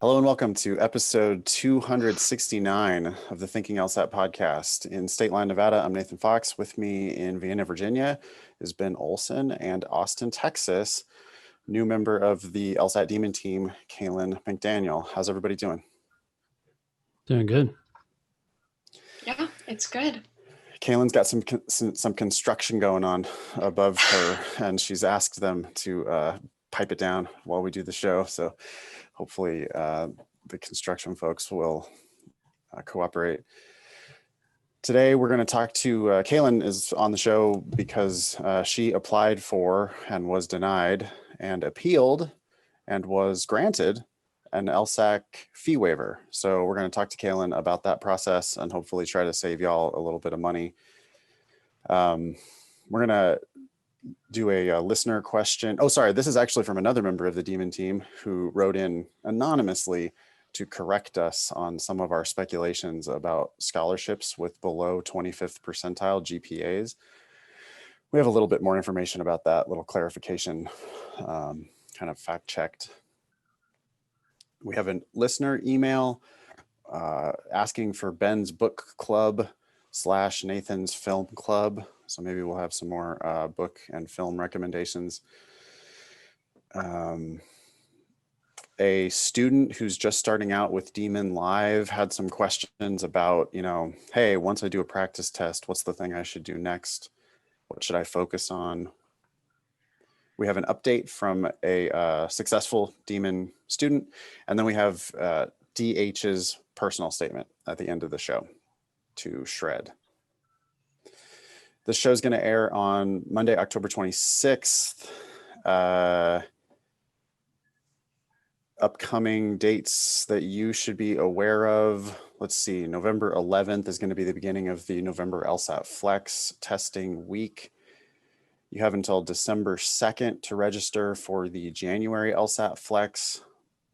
Hello and welcome to episode 269 of the Thinking LSAT podcast. In State Line, Nevada, I'm Nathan Fox. With me in Vienna, Virginia is Ben Olson, and Austin, Texas, new member of the LSAT Demon team, Kalyn McDaniel. How's everybody doing? Doing good. Yeah, it's good. Kalyn's got some construction going on above her, and she's asked them to pipe it down while we do the show. So hopefully the construction folks will cooperate. Today we're going to talk to Kalyn is on the show because she applied for and was denied and appealed and was granted an LSAC fee waiver. So we're going to talk to Kalyn about that process and hopefully try to save y'all a little bit of money. We're going to do a listener question. Oh, sorry. This is actually from another member of the Demon team who wrote in anonymously to correct us on some of our speculations about scholarships with below 25th percentile GPAs. We have a little bit more information about that, little clarification, kind of fact checked. We have a listener email asking for Ben's book club / Nathan's film club. So maybe we'll have some more book and film recommendations. A student who's just starting out with Demon Live had some questions about, hey, once I do a practice test, what's the thing I should do next? What should I focus on? We have an update from a successful Demon student, and then we have DH's personal statement at the end of the show to shred. The show is going to air on Monday, October 26th. Upcoming dates that you should be aware of. Let's see, November 11th is going to be the beginning of the November LSAT Flex testing week. You have until December 2nd to register for the January LSAT Flex.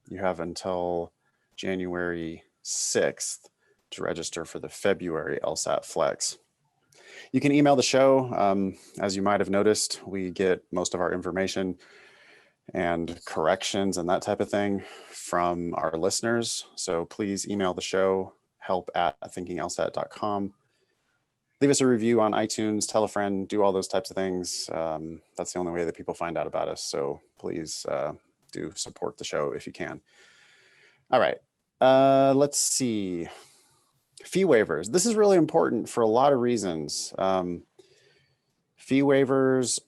You have until January 6th to register for the February LSAT Flex. You can email the show. As you might have noticed, we get most of our information and corrections and that type of thing from our listeners. So please email the show, help@thinkinglsat.com. Leave us a review on iTunes, tell a friend, do all those types of things. That's the only way that people find out about us. So please do support the show if you can. All right, let's see. Fee waivers. This is really important for a lot of reasons. Fee waivers,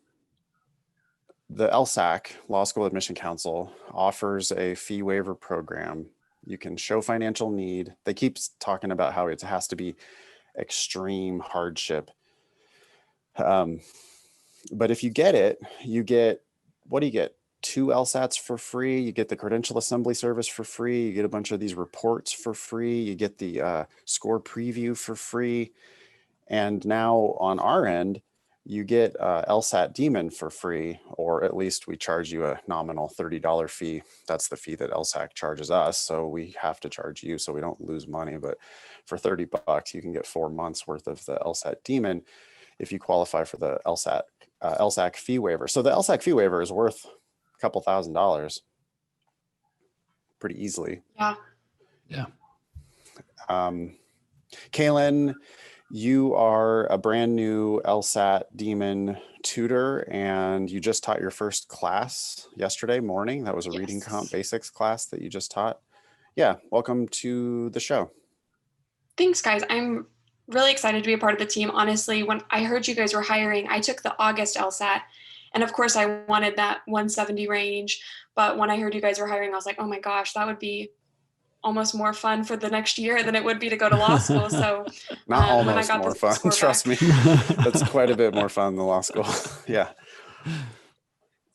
the LSAC, Law School Admission Council, offers a fee waiver program. You can show financial need. They keep talking about how it has to be extreme hardship. But if you get it, you get, what do you get? 2 LSATs for free. You get the credential assembly service for free. You get a bunch of these reports for free. You get the score preview for free. And now on our end, you get LSAT Demon for free, or at least we charge you a nominal $30 fee. That's the fee that LSAC charges us. So we have to charge you so we don't lose money. But for $30, you can get 4 months worth of the LSAT Demon if you qualify for the LSAC fee waiver. So the LSAC fee waiver is worth a couple $1,000 pretty easily. Yeah. Kalyn, you are a brand new LSAT Demon tutor, and you just taught your first class yesterday morning. That was a reading comp basics class that you just taught. Yeah, welcome to the show. Thanks, guys. I'm really excited to be a part of the team. Honestly, when I heard you guys were hiring, I took the August LSAT, and of course I wanted that 170 range. But when I heard you guys were hiring, I was like, oh my gosh, that would be almost more fun for the next year than it would be to go to law school. So not almost more fun, trust me. That's quite a bit more fun than law school. Yeah.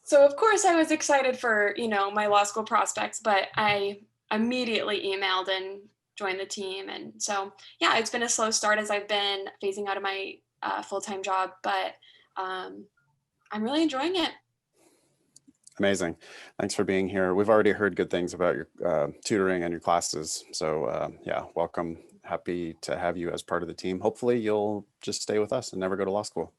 So of course I was excited for, my law school prospects, but I immediately emailed and joined the team. And so, yeah, it's been a slow start as I've been phasing out of my full-time job, but I'm really enjoying it. Amazing. Thanks for being here. We've already heard good things about your tutoring and your classes. So yeah, welcome. Happy to have you as part of the team. Hopefully you'll just stay with us and never go to law school.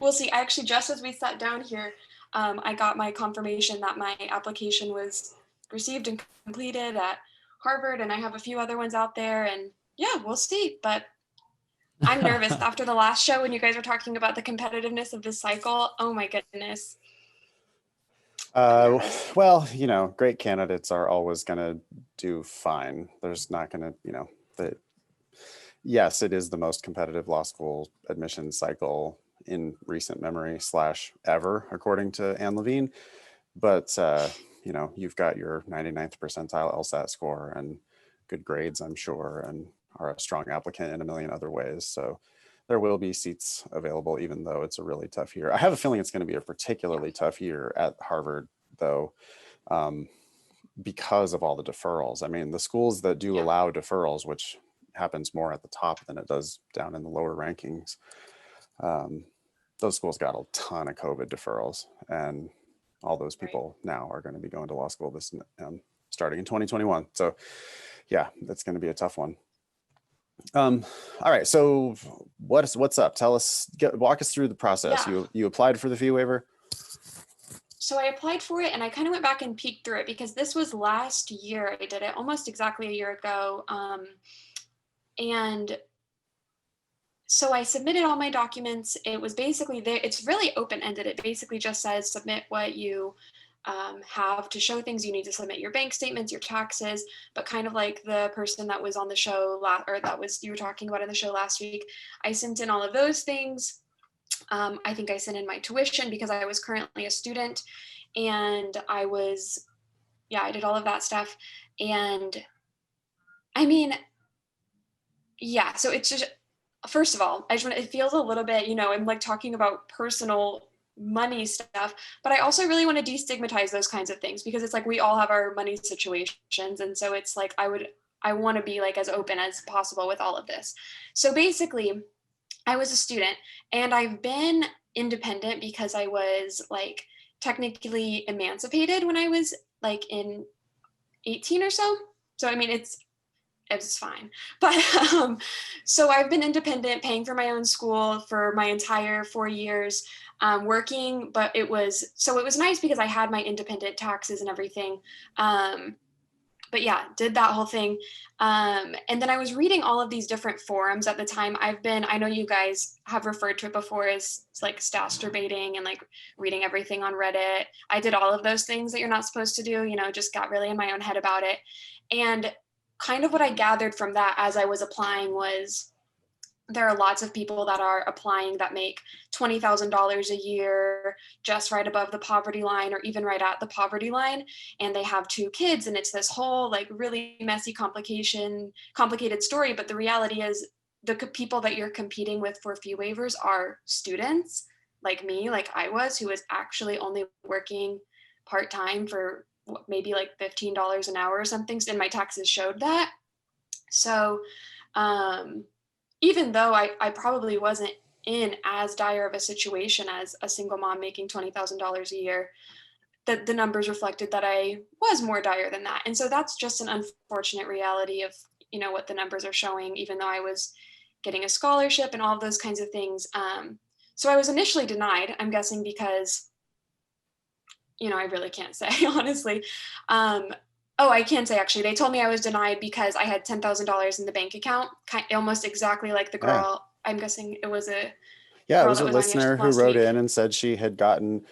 We'll see. Actually, just as we sat down here, I got my confirmation that my application was received and completed at Harvard, and I have a few other ones out there, and yeah, we'll see. But I'm nervous after the last show when you guys were talking about the competitiveness of this cycle. Oh my goodness. Well, you know, great candidates are always going to do fine. There's not going to, you know, yes, it is the most competitive law school admission cycle in recent memory / ever, according to Anne Levine. But, you know, you've got your 99th percentile LSAT score and good grades, I'm sure, and are a strong applicant in a million other ways. So there will be seats available, even though it's a really tough year. I have a feeling it's going to be a particularly tough year at Harvard, though, because of all the deferrals. I mean, the schools that do allow deferrals, which happens more at the top than it does down in the lower rankings, those schools got a ton of COVID deferrals, and all those people now are going to be going to law school this starting in 2021. So yeah, that's going to be a tough one. All right, so what's up? Tell us, walk us through the process. You applied for the fee waiver? So I applied for it, and I kind of went back and peeked through it because this was last year. I did it almost exactly a year ago. And so I submitted all my documents. It was basically there. It's really open-ended. It basically just says submit what you have to show things. You need to submit your bank statements, your taxes, but kind of like the person that was on the show you were talking about in the show last week, I sent in all of those things. I think I sent in my tuition because I was currently a student, and I did all of that stuff. And I mean, yeah, so it's just, first of all, it feels a little bit, you know, I'm like talking about personal money stuff, but I also really want to destigmatize those kinds of things, because it's like we all have our money situations. And so it's like I want to be like as open as possible with all of this. So basically, I was a student, and I've been independent because I was like technically emancipated when I was like in 18 or so. So I mean, it's fine. But so I've been independent, paying for my own school for my entire 4 years, working, but it was nice because I had my independent taxes and everything. But yeah, did that whole thing. And then I was reading all of these different forums at the time. I know you guys have referred to it before as like stasturbating and like reading everything on Reddit. I did all of those things that you're not supposed to do, you know, just got really in my own head about it. And kind of what I gathered from that as I was applying was there are lots of people that are applying that make $20,000 a year, just right above the poverty line or even right at the poverty line. And they have 2 kids, and it's this whole like really messy, complicated story. But the reality is the people that you're competing with for fee waivers are students like me, like I was, who was actually only working part-time for maybe like $15 an hour or something. And my taxes showed that. So, even though I probably wasn't in as dire of a situation as a single mom making $20,000 a year, the numbers reflected that I was more dire than that. And so that's just an unfortunate reality of, you know, what the numbers are showing, even though I was getting a scholarship and all of those kinds of things. So I was initially denied, I'm guessing because, you know, I really can't say, honestly. I can say, actually, they told me I was denied because I had $10,000 in the bank account, almost exactly like the girl. Yeah. I'm guessing it was a listener who wrote in and said she had gotten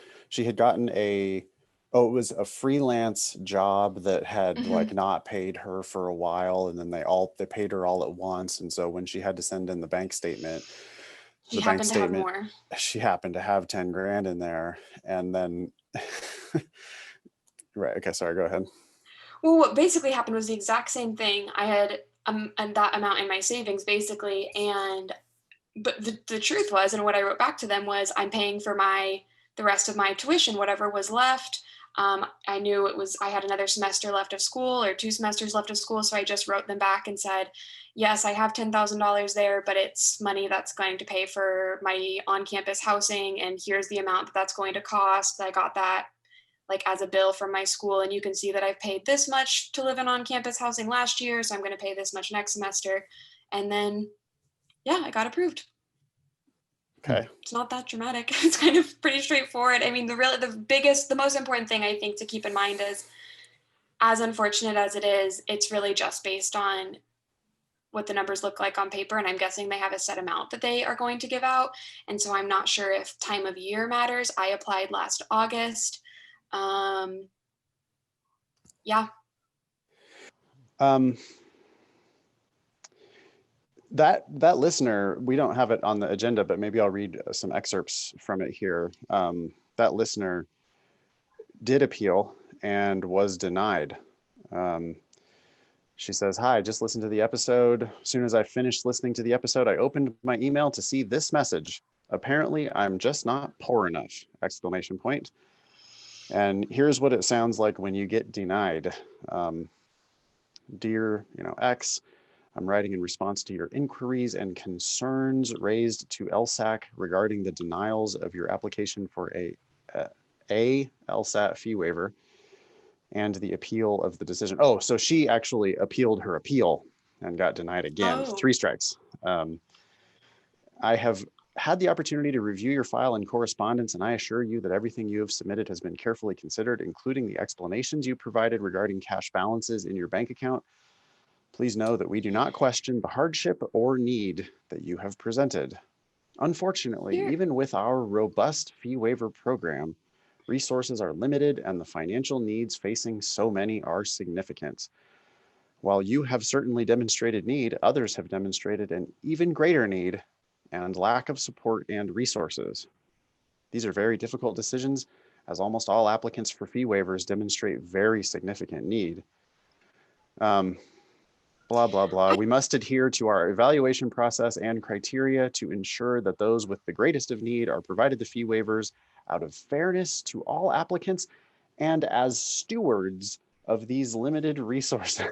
it was a freelance job that had like not paid her for a while, and then they paid her all at once. And so when she had to send in the bank statement, she happened to have more. She happened to have 10 grand in there. And then right. Okay. Sorry, go ahead. Well, what basically happened was the exact same thing. I had that amount in my savings, basically. But the truth was, and what I wrote back to them was, I'm paying for the rest of my tuition, whatever was left. I knew I had another semester left of school or 2 semesters left of school. So I just wrote them back and said, yes, I have $10,000 there, but it's money that's going to pay for my on-campus housing. And here's the amount that's going to cost. I got that like as a bill from my school. And you can see that I've paid this much to live in on-campus housing last year. So I'm going to pay this much next semester. And then, yeah, I got approved. Okay. It's not that dramatic. It's kind of pretty straightforward. I mean, the most important thing I think to keep in mind is as unfortunate as it is, it's really just based on what the numbers look like on paper. And I'm guessing they have a set amount that they are going to give out. And so I'm not sure if time of year matters. I applied last August. Yeah. That listener, we don't have it on the agenda, but maybe I'll read some excerpts from it here. That listener did appeal and was denied. She says, "Hi, just listened to the episode. As soon as I finished listening to the episode, I opened my email to see this message. Apparently, I'm just not poor enough, exclamation point. And here's what it sounds like when you get denied. Dear, X, I'm writing in response to your inquiries and concerns raised to LSAC regarding the denials of your application for a LSAT fee waiver and the appeal of the decision." Oh, so she actually appealed her appeal and got denied again. Oh. 3 strikes. I have had the opportunity to review your file and correspondence, and I assure you that everything you have submitted has been carefully considered, including the explanations you provided regarding cash balances in your bank account. Please know that we do not question the hardship or need that you have presented. Unfortunately, even with our robust fee waiver program, resources are limited and the financial needs facing so many are significant. While you have certainly demonstrated need, others have demonstrated an even greater need and lack of support and resources. These are very difficult decisions, as almost all applicants for fee waivers demonstrate very significant need. Blah, blah, blah. We must adhere to our evaluation process and criteria to ensure that those with the greatest of need are provided the fee waivers out of fairness to all applicants and as stewards of these limited resources.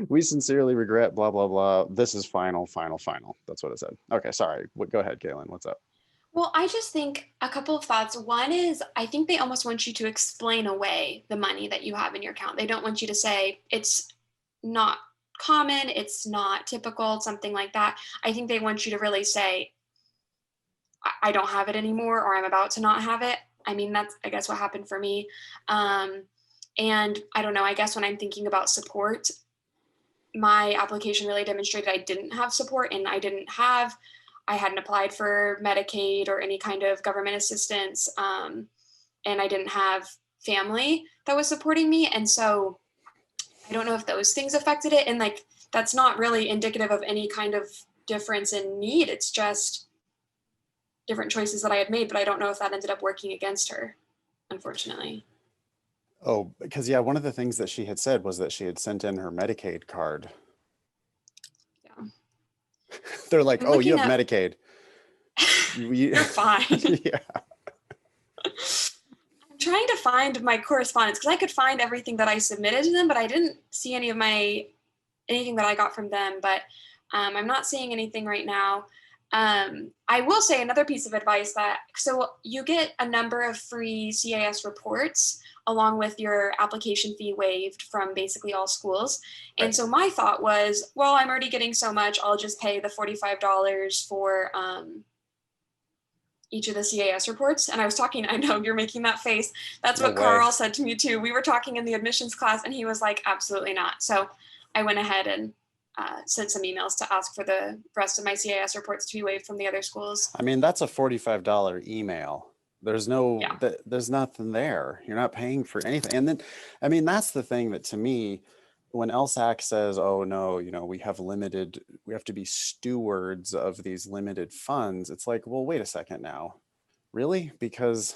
We sincerely regret, blah, blah, blah. This is final, final, final. That's what it said. Okay, sorry. Go ahead, Kalyn. What's up? Well, I just think a couple of thoughts. One is I think they almost want you to explain away the money that you have in your account. They don't want you to say it's not common, it's not typical, something like that. I think they want you to really say, I don't have it anymore, or I'm about to not have it. I mean, that's, I guess, what happened for me. And I don't know, I guess when I'm thinking about support, my application really demonstrated I didn't have support, and I hadn't applied for Medicaid or any kind of government assistance. And I didn't have family that was supporting me. And so I don't know if those things affected it. And like, that's not really indicative of any kind of difference in need. It's just different choices that I had made, but I don't know if that ended up working against her, unfortunately. Oh, because yeah, one of the things that she had said was that she had sent in her Medicaid card. Yeah. They're like, "Oh, you have Medicaid. You're fine." Yeah. I'm trying to find my correspondence because I could find everything that I submitted to them, but I didn't see anything that I got from them. But I'm not seeing anything right now. I will say another piece of advice so you get a number of free CAS reports along with your application fee waived from basically all schools. Right. And so my thought was, well, I'm already getting so much, I'll just pay the $45 for each of the CAS reports. And I was talking, I know you're making that face. That's what Carl said to me too. We were talking in the admissions class and he was like, absolutely not. So I went ahead and sent some emails to ask for the rest of my CAS reports to be waived from the other schools. I mean, that's a $45 email. There's there's nothing there. You're not paying for anything. And then, I mean, that's the thing that to me, when LSAC says, oh no, we have to be stewards of these limited funds. It's like, well, wait a second now. Really? Because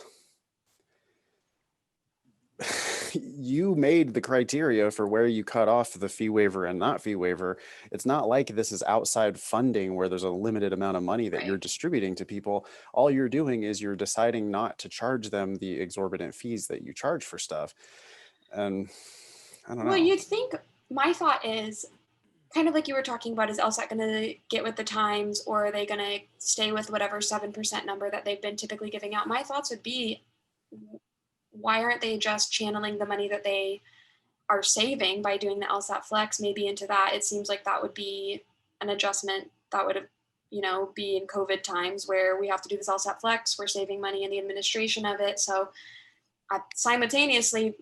you made the criteria for where you cut off the fee waiver and not fee waiver. It's not like this is outside funding where there's a limited amount of money that you're distributing to people. All you're doing is you're deciding not to charge them the exorbitant fees that you charge for stuff. And I don't know. Well, you'd think, my thought is kind of like you were talking about, is LSAT going to get with the times, or are they going to stay with whatever 7% number that they've been typically giving out? My thoughts would be, why aren't they just channeling the money that they are saving by doing the LSAT Flex maybe into that? It seems like that would be an adjustment that would, be in COVID times where we have to do this LSAT Flex. We're saving money in the administration of it. So simultaneously,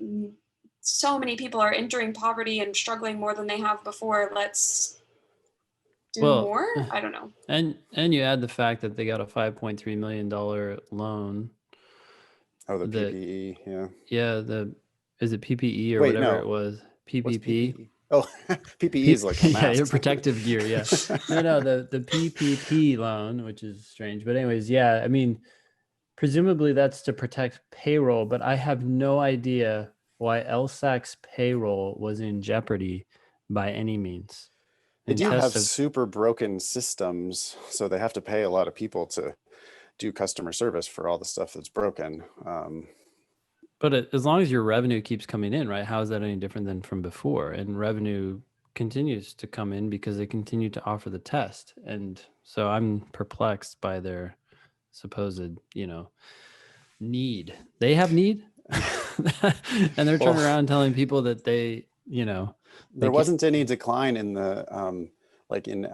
so many people are entering poverty and struggling more than they have before. Let's do more. I don't know. And you add the fact that they got a $5.3 million loan. Oh, the PPE, yeah. Yeah, is it PPE or Wait, whatever no. it was? What's PPP. PPE? Oh, PPE is like a mask. Yeah, your protective gear. Yeah. No, the PPP loan, which is strange. But anyways, yeah, I mean, presumably that's to protect payroll, but I have no idea why LSAC's payroll was in jeopardy by any means. They do have super broken systems, so they have to pay a lot of people to do customer service for all the stuff that's broken. But as long as your revenue keeps coming in, right? How is that any different than from before? And revenue continues to come in because they continue to offer the test. And so I'm perplexed by their supposed, need. They have need. And they're turning around telling people that there wasn't any decline in the in the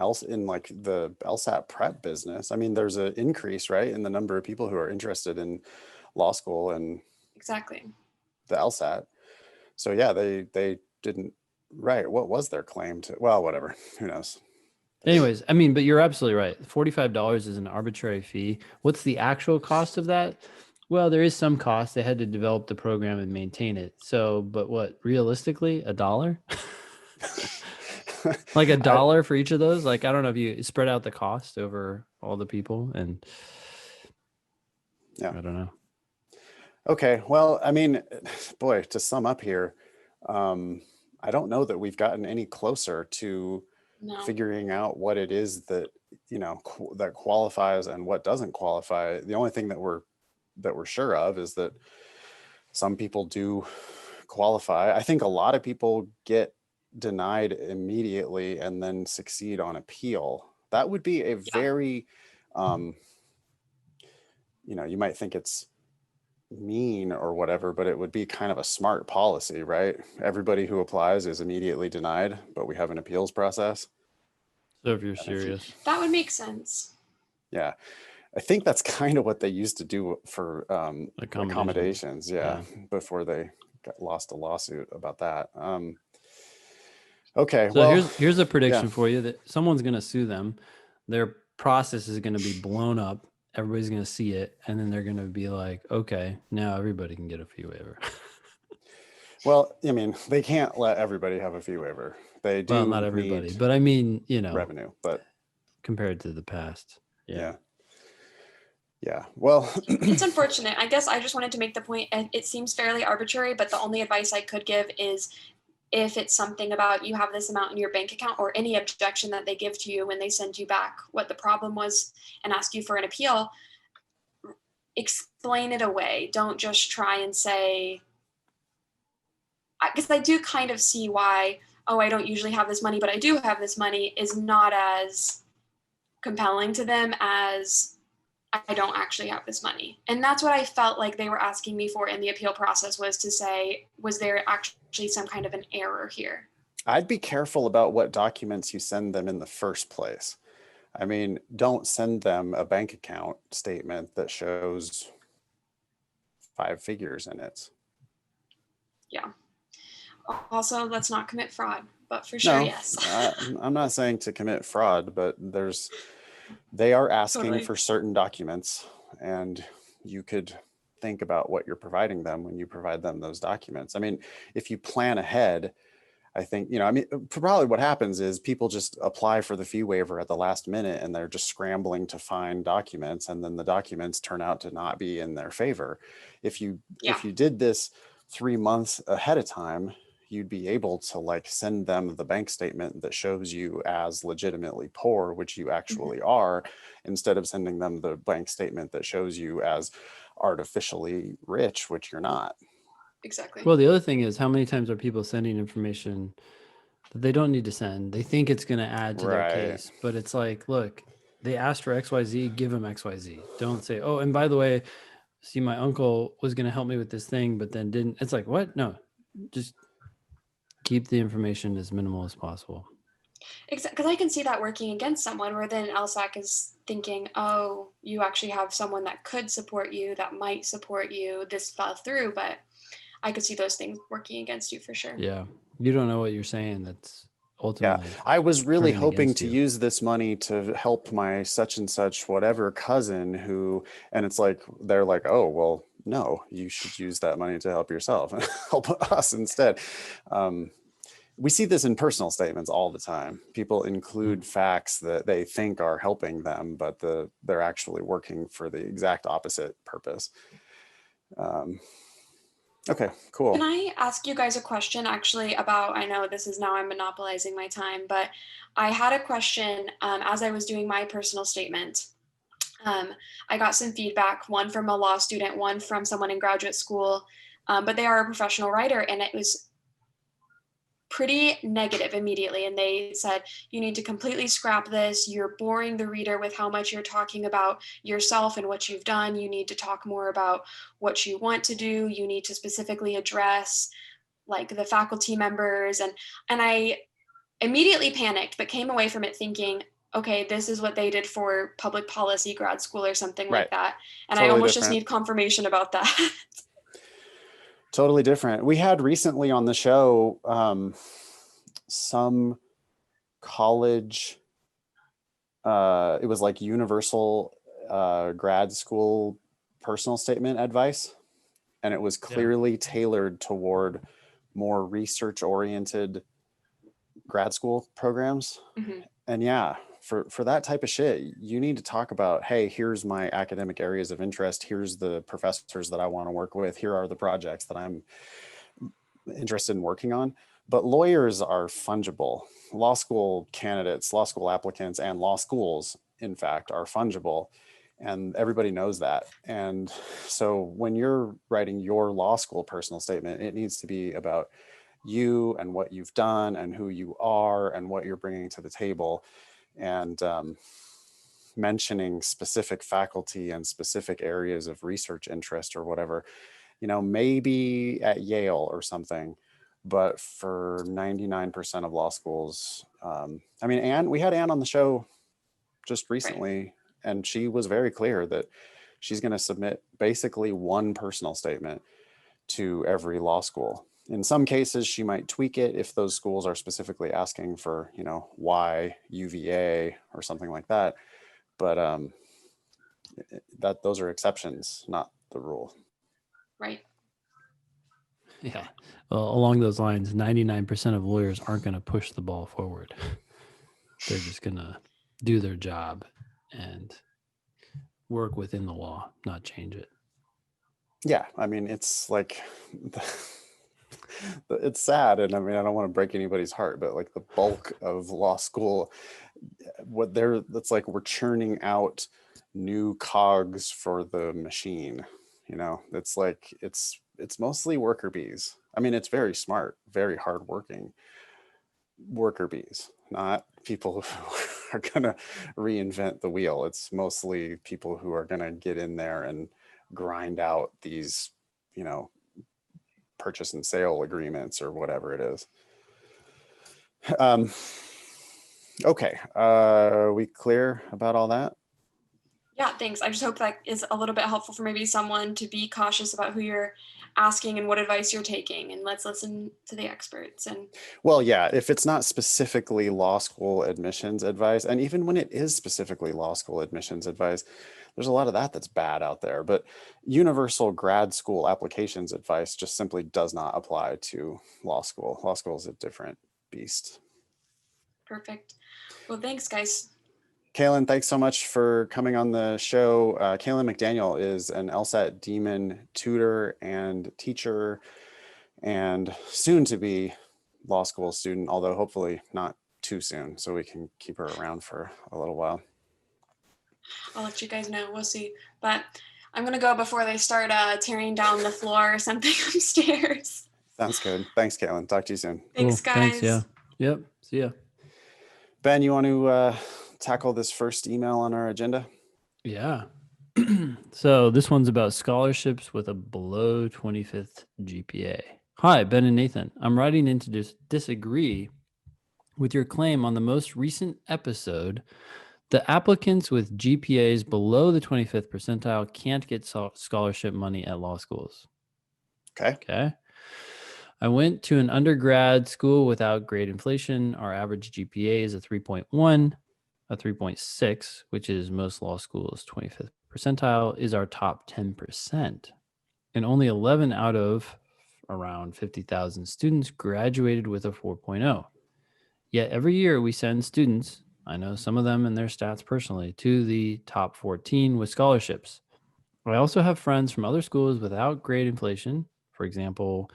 LSAT prep business. I mean, there's an increase, right, in the number of people who are interested in law school and exactly the LSAT. So yeah, they didn't. Right. What was their claim to? Well, whatever. Who knows? Anyways, I mean, but you're absolutely right. $45 is an arbitrary fee. What's the actual cost of that? Well, there is some cost. They had to develop the program and maintain it. So, but what, realistically, $1? Like $1 for each of those? Like, I don't know if you spread out the cost over all the people, and yeah, I don't know. Okay. Well, I mean, boy, to sum up here, I don't know that we've gotten any closer to figuring out what it is that, that qualifies and what doesn't qualify. The only thing that we're sure of is that some people do qualify. I think a lot of people get denied immediately and then succeed on appeal. That would be a very, you might think it's mean or whatever, but it would be kind of a smart policy, right? Everybody who applies is immediately denied, but we have an appeals process. So if you're serious, that would make sense. Yeah. I think that's kind of what they used to do for accommodations. Yeah. Before they lost a lawsuit about that. Okay. So well, here's a prediction for you that someone's going to sue them. Their process is going to be blown up. Everybody's going to see it. And then they're going to be like, okay, now everybody can get a fee waiver. Well, I mean, they can't let everybody have a fee waiver. They do. Well, not everybody, but I mean, revenue, but compared to the past. Yeah. Well, it's unfortunate. I guess I just wanted to make the point, and it seems fairly arbitrary, but the only advice I could give is if it's something about you have this amount in your bank account or any objection that they give to you when they send you back what the problem was and ask you for an appeal, explain it away. Don't just try and say, because I do kind of see why, I don't usually have this money, but I do have this money, is not as compelling to them as I don't actually have this money. And that's what I felt like they were asking me for in the appeal process, was to say, was there actually some kind of an error here? I'd be careful about what documents you send them in the first place. I mean, don't send them a bank account statement that shows 5 figures in it. Yeah. Also, let's not commit fraud, but for sure, yes. I'm not saying to commit fraud, but they are asking for certain documents, and you could think about what you're providing them when you provide them those documents. I mean, if you plan ahead, I think, probably what happens is people just apply for the fee waiver at the last minute and they're just scrambling to find documents, and then the documents turn out to not be in their favor. If you did this 3 months ahead of time, you'd be able to send them the bank statement that shows you as legitimately poor, which you actually are, instead of sending them the bank statement that shows you as artificially rich, which you're not. Exactly. Well, the other thing is, how many times are people sending information that they don't need to send? They think it's going to add to their case, but it's like, look, they asked for XYZ, give them XYZ. Don't say, oh, and by the way, see, my uncle was going to help me with this thing, but then didn't. It's like, what? No, just keep the information as minimal as possible. Exactly, because I can see that working against someone, where then LSAC is thinking, oh, you actually have someone that could support you, that might support you. This fell through, but I could see those things working against you for sure. Yeah. You don't know what you're saying. That's ultimately. Yeah, I was really turning hoping against to you. use this money to help my such and such whatever cousin who, and it's like, they're like, oh, well, no, you should use that money to help yourself and help us instead. We see this in personal statements all the time. People include facts that they think are helping them, but they're actually working for the exact opposite purpose. Okay, cool. Can I ask you guys a question actually about, I know this is now I'm monopolizing my time, but I had a question as I was doing my personal statement. I got some feedback, one from a law student, one from someone in graduate school, but they are a professional writer, and it was pretty negative immediately. And they said, you need to completely scrap this. You're boring the reader with how much you're talking about yourself and what you've done. You need to talk more about what you want to do. You need to specifically address like the faculty members. And I immediately panicked, but came away from it thinking, okay, this is what they did for public policy grad school or something like that. And totally I almost just need confirmation about that. Totally different. We had recently on the show some college, it was like universal grad school personal statement advice. And it was clearly tailored toward more research oriented grad school programs. Mm-hmm. And yeah, for that type of shit, you need to talk about, hey, here's my academic areas of interest. Here's the professors that I want to work with. Here are the projects that I'm interested in working on. But lawyers are fungible. Law school candidates, law school applicants, and law schools, in fact, are fungible. And everybody knows that. And so when you're writing your law school personal statement, it needs to be about you and what you've done and who you are and what you're bringing to the table. And mentioning specific faculty and specific areas of research interest or whatever, maybe at Yale or something, but for 99% of law schools, Anne, we had Anne on the show just recently, and she was very clear that she's going to submit basically one personal statement to every law school. In some cases, she might tweak it if those schools are specifically asking for, why UVA or something like that. But those are exceptions, not the rule. Right. Yeah. Well, along those lines, 99% of lawyers aren't going to push the ball forward. They're just going to do their job and work within the law, not change it. Yeah. It's like... it's sad, and I don't want to break anybody's heart, but like the bulk of law school, it's like we're churning out new cogs for the machine. It's like it's mostly worker bees. It's very smart, very hardworking worker bees, not people who are gonna reinvent the wheel. It's mostly people who are gonna get in there and grind out these, purchase and sale agreements or whatever it is. Okay. We clear about all that? Yeah, thanks. I just hope that is a little bit helpful for maybe someone to be cautious about who you're asking and what advice you're taking, and let's listen to the experts. And well, yeah, if it's not specifically law school admissions advice, and even when it is specifically law school admissions advice, there's a lot of that's bad out there. But universal grad school applications advice just simply does not apply to law school. Law school is a different beast. Perfect. Well, thanks, guys. Kalyn, thanks so much for coming on the show. Kalyn McDaniel is an LSAT Demon tutor and teacher and soon to be law school student, although hopefully not too soon, so we can keep her around for a little while. I'll let you guys know. We'll see. But I'm going to go before they start tearing down the floor or something upstairs. Sounds good. Thanks, Kalyn. Talk to you soon. Thanks, cool. guys. Thanks, yeah. Yep. See ya. Ben, you want to tackle this first email on our agenda? Yeah. So this one's about scholarships with a below 25th GPA. Hi, Ben and Nathan. I'm writing in to disagree with your claim on the most recent episode. The applicants with GPAs below the 25th percentile can't get scholarship money at law schools. Okay. I went to an undergrad school without grade inflation. Our average GPA is a 3.1, a 3.6, which is most law schools' 25th percentile, is our top 10%. And only 11 out of around 50,000 students graduated with a 4.0. Yet every year we send students, I know some of them and their stats personally, to the top 14 with scholarships. I also have friends from other schools without grade inflation, for example,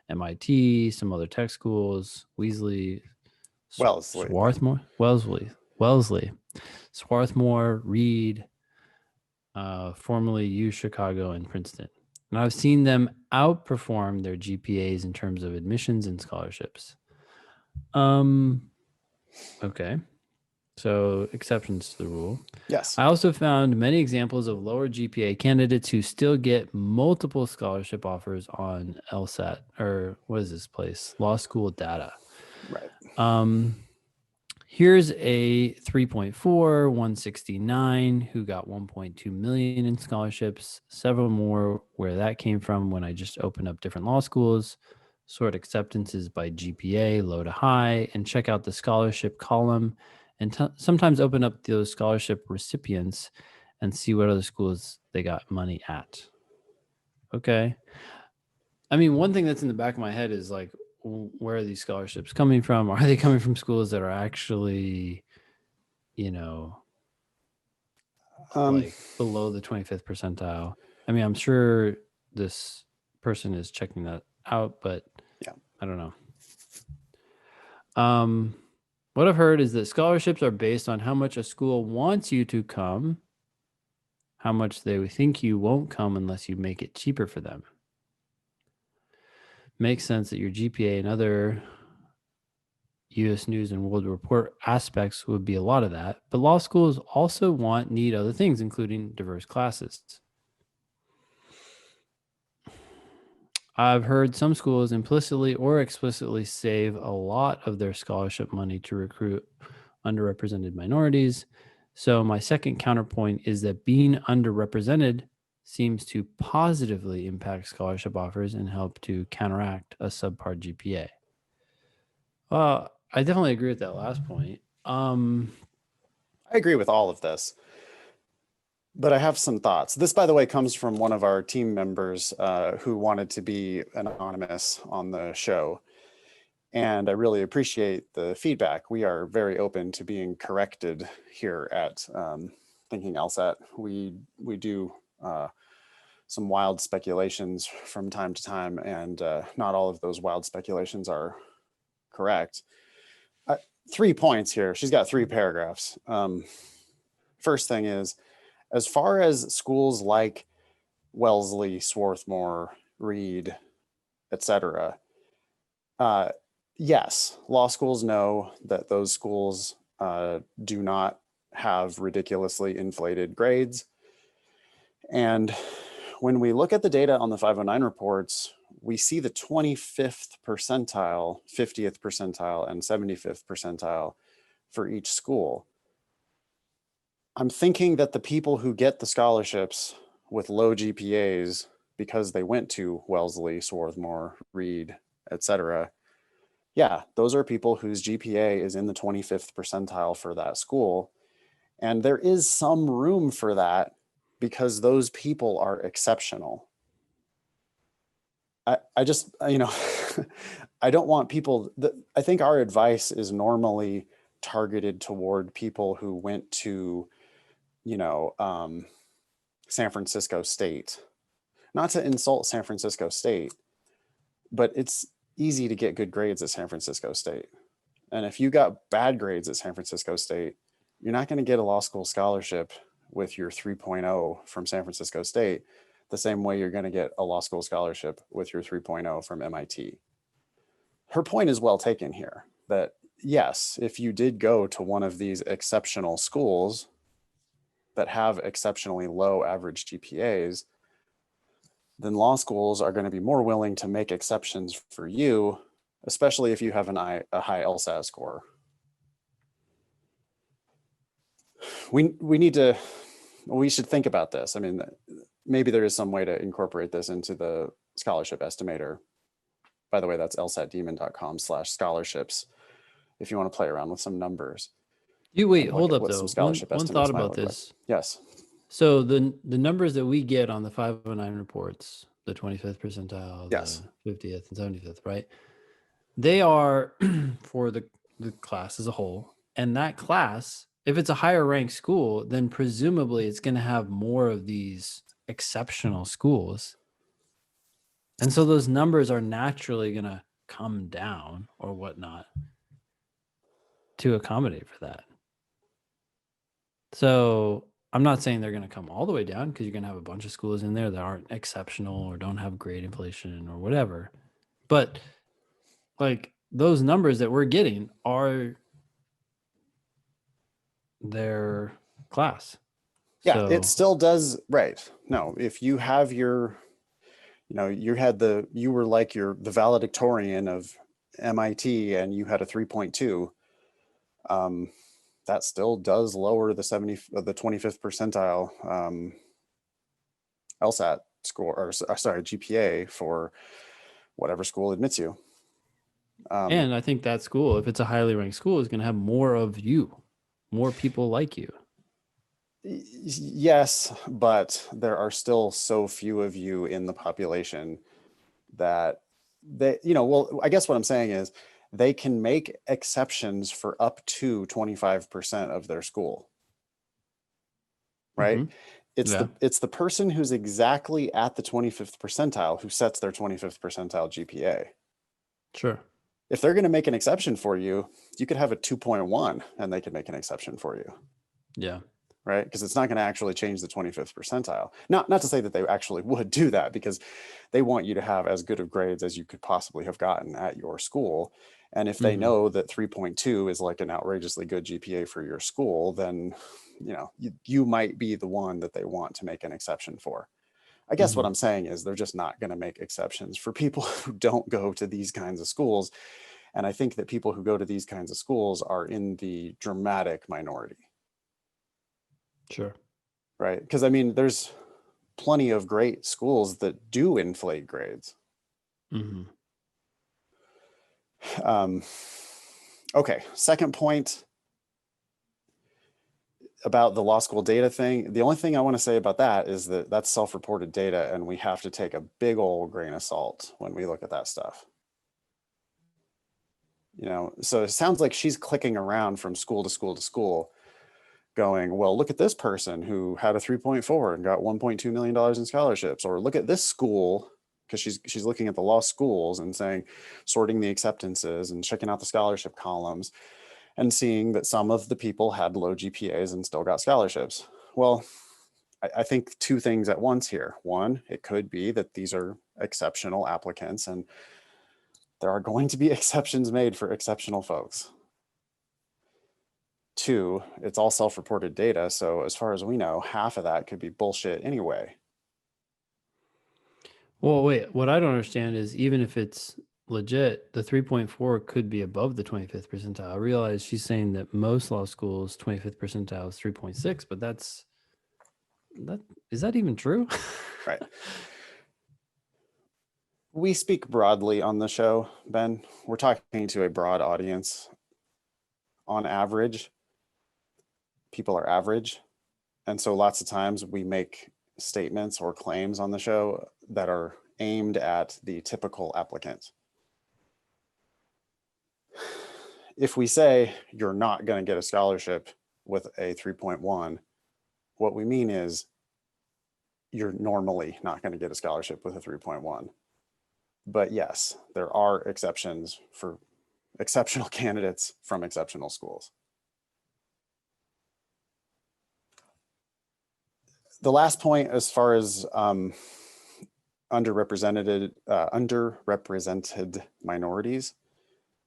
MIT, some other tech schools, Wellesley, Swarthmore, Reed, formerly U Chicago, and Princeton. And I've seen them outperform their GPAs in terms of admissions and scholarships. Okay. So exceptions to the rule. Yes. I also found many examples of lower GPA candidates who still get multiple scholarship offers on LSAT, or what is this place? Law School Data. Right. Here's a 3.4, 169 who got 1.2 million in scholarships. Several more where that came from when I just opened up different law schools, sort acceptances by GPA, low to high, and check out the scholarship column, and sometimes open up those scholarship recipients and see what other schools they got money at. Okay. I mean, one thing that's in the back of my head is like, where are these scholarships coming from? Are they coming from schools that are actually, like below the 25th percentile? I mean, I'm sure this person is checking that out, but yeah, I don't know. What I've heard is that scholarships are based on how much a school wants you to come, how much they think you won't come unless you make it cheaper for them. Makes sense that your GPA and other U.S. News and World Report aspects would be a lot of that, but law schools also need other things, including diverse classes. I've heard some schools implicitly or explicitly save a lot of their scholarship money to recruit underrepresented minorities. So my second counterpoint is that being underrepresented seems to positively impact scholarship offers and help to counteract a subpar GPA. I definitely agree with that last point. I agree with all of this, but I have some thoughts. This, by the way, comes from one of our team members who wanted to be anonymous on the show. And I really appreciate the feedback. We are very open to being corrected here at Thinking LSAT. We do some wild speculations from time to time, and not all of those wild speculations are correct. 3 points here. She's got 3 paragraphs. First thing is, as far as schools like Wellesley, Swarthmore, Reed, etc., yes, law schools know that those schools do not have ridiculously inflated grades. And when we look at the data on the 509 reports, we see the 25th percentile, 50th percentile, and 75th percentile for each school. I'm thinking that the people who get the scholarships with low GPAs because they went to Wellesley, Swarthmore, Reed, etc., yeah, those are people whose GPA is in the 25th percentile for that school. And there is some room for that because those people are exceptional. I just, I don't want people I think our advice is normally targeted toward people who went to, San Francisco State. Not to insult San Francisco State, but it's easy to get good grades at San Francisco State. And if you got bad grades at San Francisco State, you're not going to get a law school scholarship with your 3.0 from San Francisco State the same way you're going to get a law school scholarship with your 3.0 from MIT. Her point is well taken here, that yes, if you did go to one of these exceptional schools that have exceptionally low average GPAs, then law schools are going to be more willing to make exceptions for you, especially if you have a high LSAT score. We should think about this. I mean, maybe there is some way to incorporate this into the scholarship estimator. by the way, that's lsatdemon.com/scholarships. If you want to play around with some numbers. You wait, and look hold at up what though. some scholarship One estimates thought might about look like. this. Yes. So the numbers that we get on the 509 reports, the 25th percentile, Yes. the 50th and 75th, right? They are for the class as a whole. And that class, if it's a higher ranked school, then presumably it's going to have more of these exceptional schools. And so those numbers are naturally going to come down or whatnot to accommodate for that. So I'm not saying they're going to come all the way down, because you're going to have a bunch of schools in there that aren't exceptional or don't have great inflation or whatever. But like those numbers that we're getting are their class. Yeah, So, it still does. Right. No, if you have your, you were like the valedictorian of MIT and you had a 3.2, that still does lower the 25th percentile LSAT score, or sorry, GPA for whatever school admits you. And I think that school, if it's a highly ranked school, is going to have more of you, more people like you. Yes, but there are still so few of you in the population that well, I guess what I'm saying is they can make exceptions for up to 25% of their school. Right? Mm-hmm. It's the person who's exactly at the 25th percentile who sets their 25th percentile GPA. Sure. If they're going to make an exception for you, you could have a 2.1 and they could make an exception for you. Yeah. Right? Because it's not going to actually change the 25th percentile. Not to say that they actually would do that, because they want you to have as good of grades as you could possibly have gotten at your school. And if they know that 3.2 is like an outrageously good GPA for your school, then you might be the one that they want to make an exception for. I guess what I'm saying is they're just not going to make exceptions for people who don't go to these kinds of schools. And I think that people who go to these kinds of schools are in the dramatic minority. Sure. Right. Because I mean, there's plenty of great schools that do inflate grades. Okay. Second point about the law school data thing. The only thing I want to say about that is that that's self-reported data, and we have to take a big old grain of salt when we look at that stuff. So it sounds like she's clicking around from school to school to school going, well, look at this person who had a 3.4 and got $1.2 million in scholarships, or look at this school, because she's looking at the law schools and saying, sorting the acceptances and checking out the scholarship columns and seeing that some of the people had low GPAs and still got scholarships. Well, I think two things at once here. One, it could be that these are exceptional applicants and there are going to be exceptions made for exceptional folks. Two, it's all self-reported data. So as far as we know, half of that could be bullshit anyway. Well, wait, what I don't understand is, even if it's legit, the 3.4 could be above the 25th percentile. I realize she's saying that most law schools 25th percentile is 3.6, but is that even true? Right. We speak broadly on the show, Ben. We're talking to a broad audience. On average, people are average. And so lots of times we make statements or claims on the show that are aimed at the typical applicant. If we say you're not going to get a scholarship with a 3.1, what we mean is you're normally not going to get a scholarship with a 3.1. But yes, there are exceptions for exceptional candidates from exceptional schools. The last point, as far as underrepresented minorities,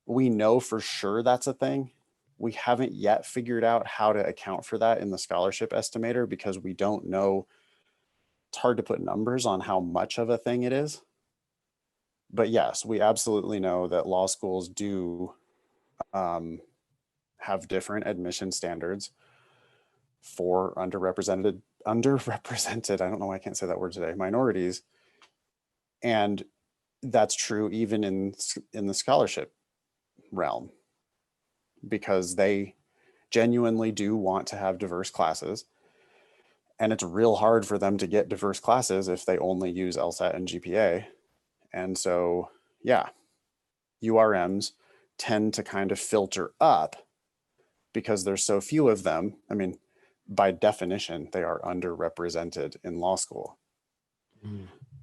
we know for sure that's a thing. We haven't yet figured out how to account for that in the scholarship estimator, because we don't know. It's hard to put numbers on how much of a thing it is. But yes, we absolutely know that law schools do have different admission standards for underrepresented, I don't know why I can't say that word today, minorities. And that's true even in the scholarship realm, because they genuinely do want to have diverse classes. And it's real hard for them to get diverse classes if they only use LSAT and GPA. And so, yeah, URMs tend to kind of filter up because there's so few of them. I mean, by definition, they are underrepresented in law school.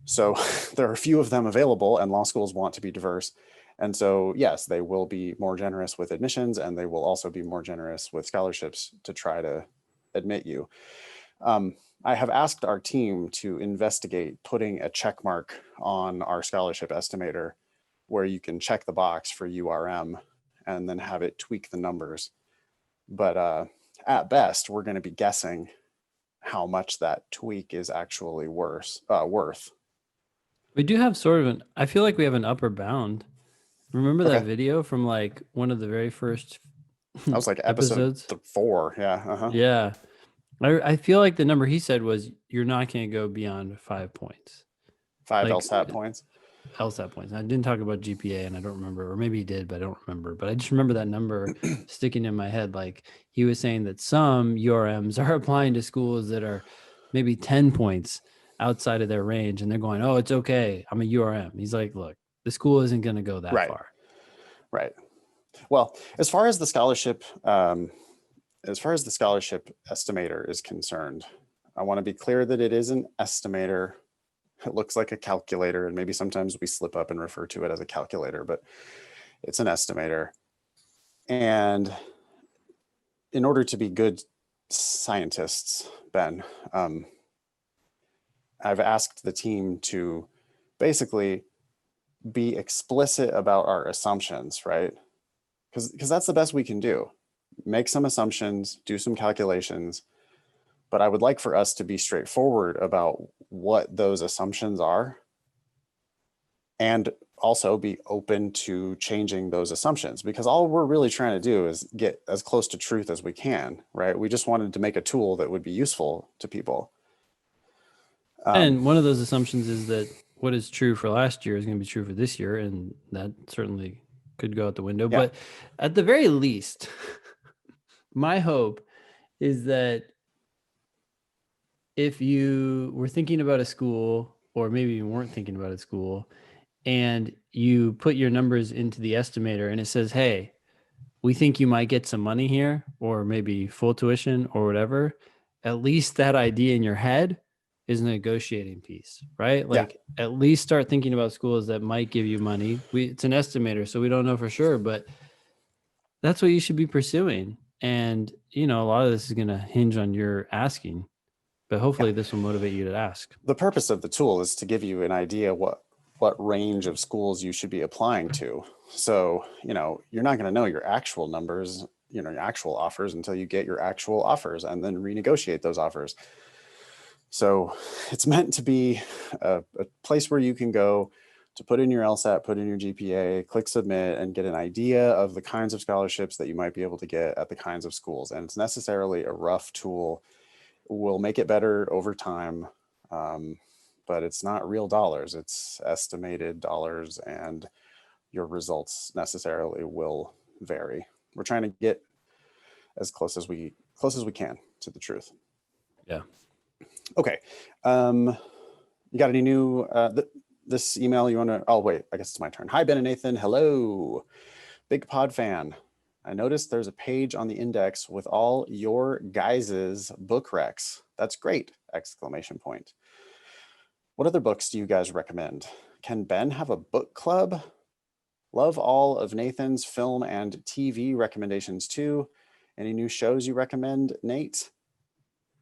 So there are few of them available, and law schools want to be diverse. And so, yes, they will be more generous with admissions, and they will also be more generous with scholarships to try to admit you. I have asked our team to investigate putting a check mark on our scholarship estimator where you can check the box for URM and then have it tweak the numbers. But at best, we're going to be guessing how much that tweak is actually worth. We do have sort of I feel like we have an upper bound. Remember that video from like one of the very first that was like episodes? Episode 4. Yeah. Uh-huh. Yeah. I feel like the number he said was you're not going to go beyond 5 points. 5 like, LSAT points. LSAT points. I didn't talk about GPA, and I don't remember, or maybe he did, but I don't remember. But I just remember that number sticking in my head. Like he was saying that some URMs are applying to schools that are maybe 10 points outside of their range, and they're going, "Oh, it's okay. I'm a URM." He's like, "Look, the school isn't going to go that far." Right. Well, as far as the scholarship estimator is concerned, I want to be clear that it is an estimator. It looks like a calculator, and maybe sometimes we slip up and refer to it as a calculator, but it's an estimator. And in order to be good scientists, Ben, I've asked the team to basically be explicit about our assumptions, right? Because that's the best we can do. Make some assumptions, do some calculations, but I would like for us to be straightforward about what those assumptions are, and also be open to changing those assumptions, because all we're really trying to do is get as close to truth as we can, right? We just wanted to make a tool that would be useful to people. And one of those assumptions is that what is true for last year is going to be true for this year, and that certainly could go out the window. Yeah. But at the very least, my hope is that if you were thinking about a school, or maybe you weren't thinking about a school, and you put your numbers into the estimator and it says, hey, we think you might get some money here, or maybe full tuition or whatever, at least that idea in your head is a negotiating piece, right? Like at least start thinking about schools that might give you money. It's an estimator, so we don't know for sure, but that's what you should be pursuing. And, you know, a lot of this is going to hinge on your asking, but hopefully this will motivate you to ask. The purpose of the tool is to give you an idea what range of schools you should be applying to. So, you know, you're not going to know your actual numbers, you know, your actual offers until you get your actual offers and then renegotiate those offers. So it's meant to be a place where you can go to put in your LSAT, put in your GPA, click submit, and get an idea of the kinds of scholarships that you might be able to get at the kinds of schools. And it's necessarily a rough tool. We'll make it better over time, but it's not real dollars. It's estimated dollars, and your results necessarily will vary. We're trying to get as close as we can to the truth. Yeah. Okay. You got any new, this email you want to, oh wait, I guess it's my turn. Hi, Ben and Nathan. Hello. Big pod fan. I noticed there's a page on the index with all your guys's book recs. That's great! Exclamation point. What other books do you guys recommend? Can Ben have a book club? Love all of Nathan's film and TV recommendations too. Any new shows you recommend, Nate?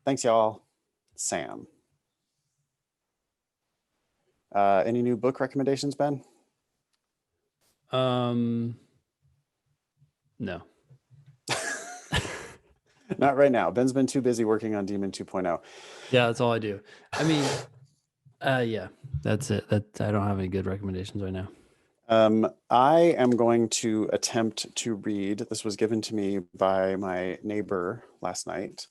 Thanks, y'all. Sam. Any new book recommendations, Ben? No. Not right now. Ben's been too busy working on Demon 2.0. Yeah, that's all I do. I mean, yeah, that's it. I don't have any good recommendations right now. I am going to attempt to read. This was given to me by my neighbor last night,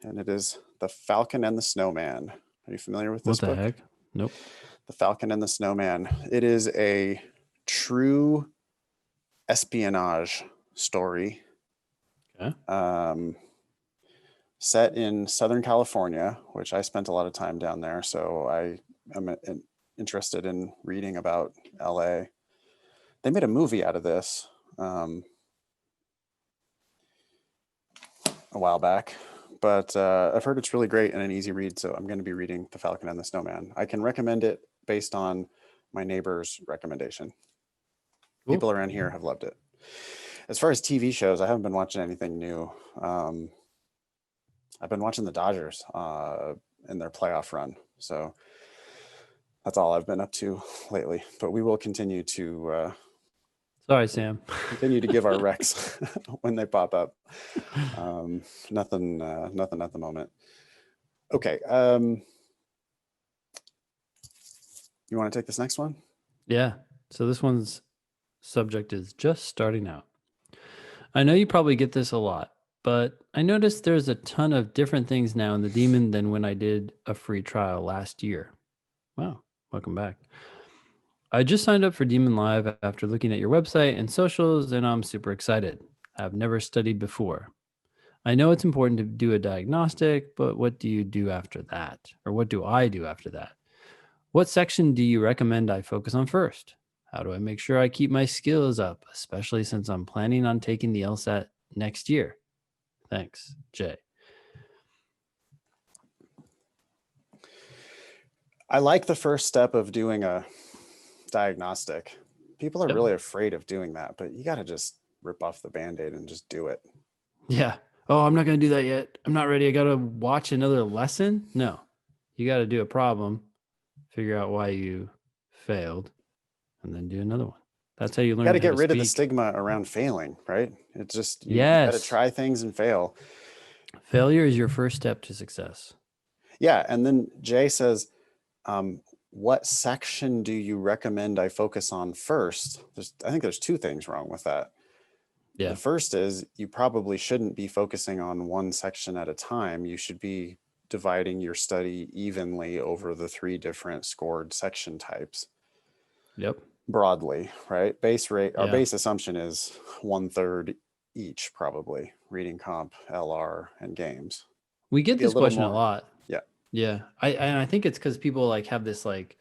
and it is The Falcon and the Snowman. Are you familiar with this book? What the heck? Nope. The Falcon and the Snowman. It is a true espionage story. Okay. Set in Southern California, which I spent a lot of time down there. So I am interested in reading about LA. They made a movie out of this a while back, but I've heard it's really great and an easy read. So I'm going to be reading The Falcon and the Snowman. I can recommend it based on my neighbor's recommendation. Cool. People around here have loved it. As far as TV shows, I haven't been watching anything new. I've been watching the Dodgers in their playoff run. So that's all I've been up to lately. But we will continue to sorry, Sam. Continue to give our recs when they pop up. Nothing at the moment. Okay. You want to take this next one? Yeah. So this one's subject is just starting out. I know you probably get this a lot, but I noticed there's a ton of different things now in the Demon than when I did a free trial last year. Wow. Welcome back. I just signed up for Demon Live after looking at your website and socials, and I'm super excited. I've never studied before. I know it's important to do a diagnostic, but what do you do after that? Or what do I do after that? What section do you recommend I focus on first? How do I make sure I keep my skills up, especially since I'm planning on taking the LSAT next year? Thanks, Jay. I like the first step of doing a diagnostic. People are really afraid of doing that, but you got to just rip off the Band-Aid and just do it. Yeah. Oh, I'm not going to do that yet. I'm not ready. I got to watch another lesson. No, you got to do a problem, figure out why you failed, and then do another one. That's how you learn. You got to get rid of the stigma around failing, right? It's just, you got to try things and fail. Failure is your first step to success. Yeah. And then Jay says, what section do you recommend I focus on first? I think there's two things wrong with that. Yeah. The first is you probably shouldn't be focusing on one section at a time. You should be dividing your study evenly over the 3 different scored section types. Yep. Broadly, right? Base rate, our base assumption is 1/3 each, probably reading comp, LR, and games. We get this question a lot. Yeah. Yeah. I think it's because people like have this like,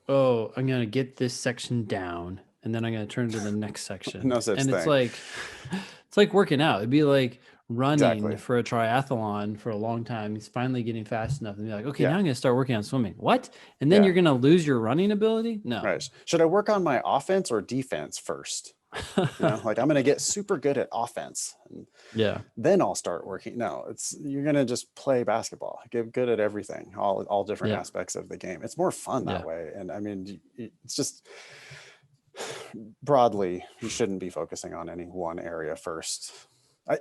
oh, I'm going to get this section down and then I'm going to turn to the next section. No such thing. It's like working out. It'd be like running for a triathlon for a long time. He's finally getting fast enough and be like, okay, now I'm going to start working on swimming. What? And then you're going to lose your running ability? No. Right. Should I work on my offense or defense first? Like I'm going to get super good at offense. And then I'll start working. No, you're going to just play basketball, get good at everything, all different aspects of the game. It's more fun that way. And I mean, it's just broadly, you shouldn't be focusing on any one area first.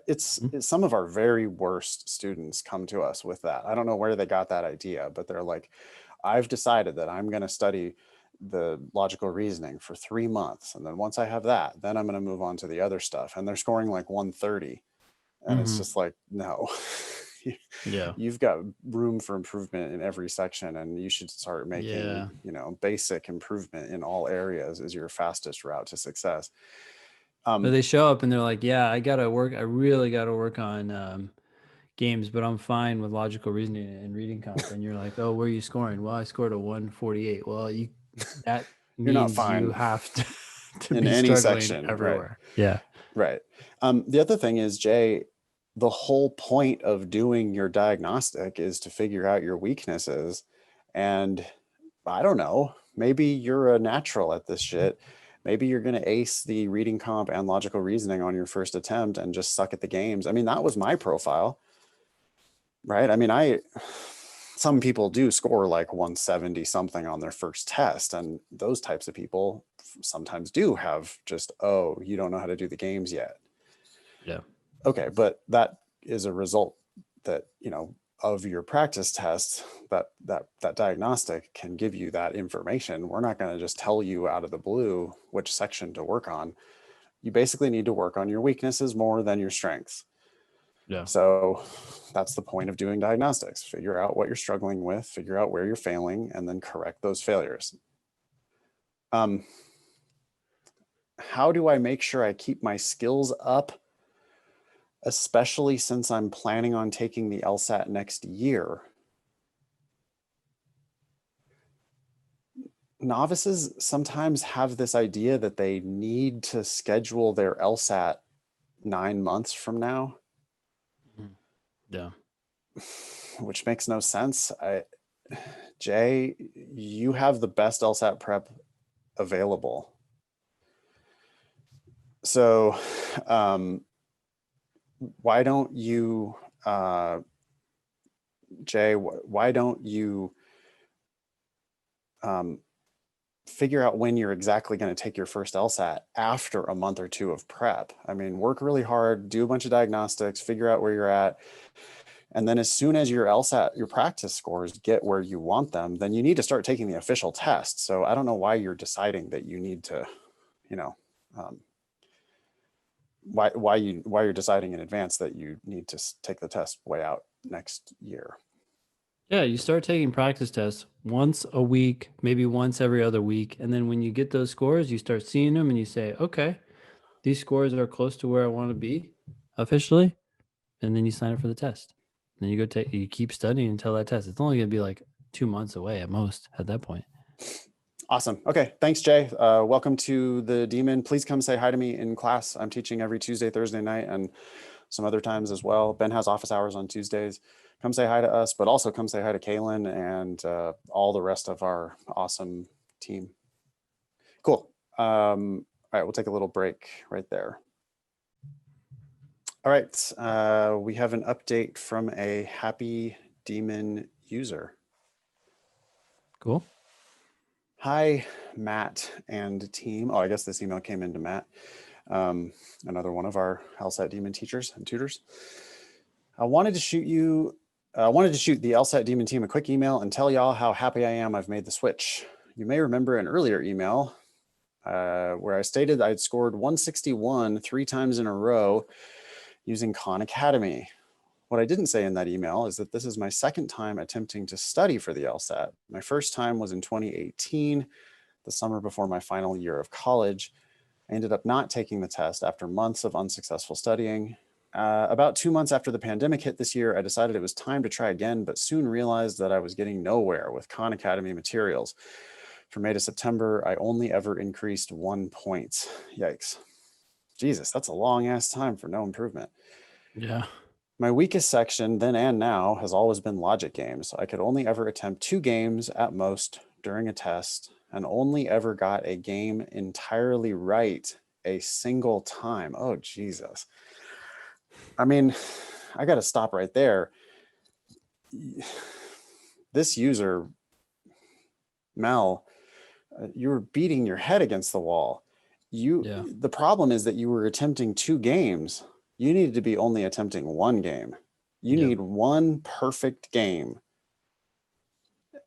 It's some of our very worst students come to us with that. I don't know where they got that idea, but they're like, I've decided that I'm going to study the logical reasoning for 3 months. And then once I have that, then I'm going to move on to the other stuff. And they're scoring like 130. And it's just like, no, you've got room for improvement in every section. And you should start making, basic improvement in all areas is your fastest route to success. But they show up and they're like, yeah, I really got to work on games, but I'm fine with logical reasoning and reading comp. And you're like, oh, where are you scoring? Well, I scored a 148. Well, that you're not fine. You have to in be any section everywhere. Right. Yeah. Right. The other thing is, Jay, the whole point of doing your diagnostic is to figure out your weaknesses. And I don't know, maybe you're a natural at this shit. Maybe you're going to ace the reading comp and logical reasoning on your first attempt and just suck at the games. I mean, that was my profile, right? I mean, some people do score like 170 something on their first test. And those types of people sometimes do have just, oh, you don't know how to do the games yet. Yeah. Okay. But that is a result that, of your practice test, that diagnostic can give you that information. We're not going to just tell you out of the blue which section to work on. You basically need to work on your weaknesses more than your strengths. Yeah. So that's the point of doing diagnostics. Figure out what you're struggling with, figure out where you're failing, and then correct those failures. How do I make sure I keep my skills up, especially since I'm planning on taking the LSAT next year? Novices sometimes have this idea that they need to schedule their LSAT 9 months from now. Yeah. Which makes no sense. Jay, you have the best LSAT prep available. So why don't you, Jay, why don't you figure out when you're exactly going to take your first LSAT after a month or two of prep? I mean, work really hard, do a bunch of diagnostics, figure out where you're at. And then as soon as your LSAT, your practice scores get where you want them, then you need to start taking the official test. So I don't know why you're deciding that you need to, you know, why you're deciding in advance that you need to take the test way out next year. Yeah, you start taking practice tests once a week, maybe once every other week. And then when you get those scores, you start seeing them and you say, okay, these scores are close to where I want to be officially. And then you sign up for the test. And then you keep studying until that test. It's only going to be like 2 months away at most at that point. Awesome. Okay. Thanks, Jay. Welcome to the Demon. Please come say hi to me in class. I'm teaching every Tuesday, Thursday night, and some other times as well. Ben has office hours on Tuesdays. Come say hi to us, but also come say hi to Kalyn and all the rest of our awesome team. Cool. All right. We'll take a little break right there. All right. We have an update from a happy Demon user. Cool. Hi, Matt and team. Oh, I guess this email came into Matt, another one of our LSAT Demon teachers and tutors. I wanted to shoot the LSAT Demon team a quick email and tell y'all how happy I am I've made the switch. You may remember an earlier email where I stated I'd scored 161 3 times in a row using Khan Academy. What I didn't say in that email is that this is my second time attempting to study for the LSAT. My first time was in 2018, the summer before my final year of college. I ended up not taking the test after months of unsuccessful studying. About 2 months after the pandemic hit this year, I decided it was time to try again, but soon realized that I was getting nowhere with Khan Academy materials. From May to September, I only ever increased 1 point. Yikes. Jesus, that's a long ass time for no improvement. Yeah. My weakest section then and now has always been logic games. I could only ever attempt 2 games at most during a test and only ever got a game entirely right a single time. Oh, Jesus. I mean, I got to stop right there. This user, Mel, you were beating your head against the wall. The problem is that you were attempting 2 games. You needed to be only attempting 1 game. You need 1 perfect game.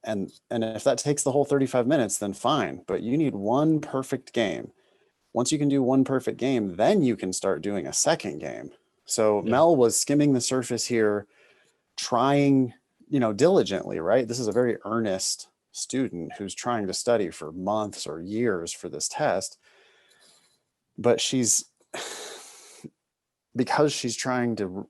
And if that takes the whole 35 minutes, then fine. But you need 1 perfect game. Once you can do 1 perfect game, then you can start doing a second game. So Mel was skimming the surface here, trying, diligently, right? This is a very earnest student who's trying to study for months or years for this test. But because she's trying to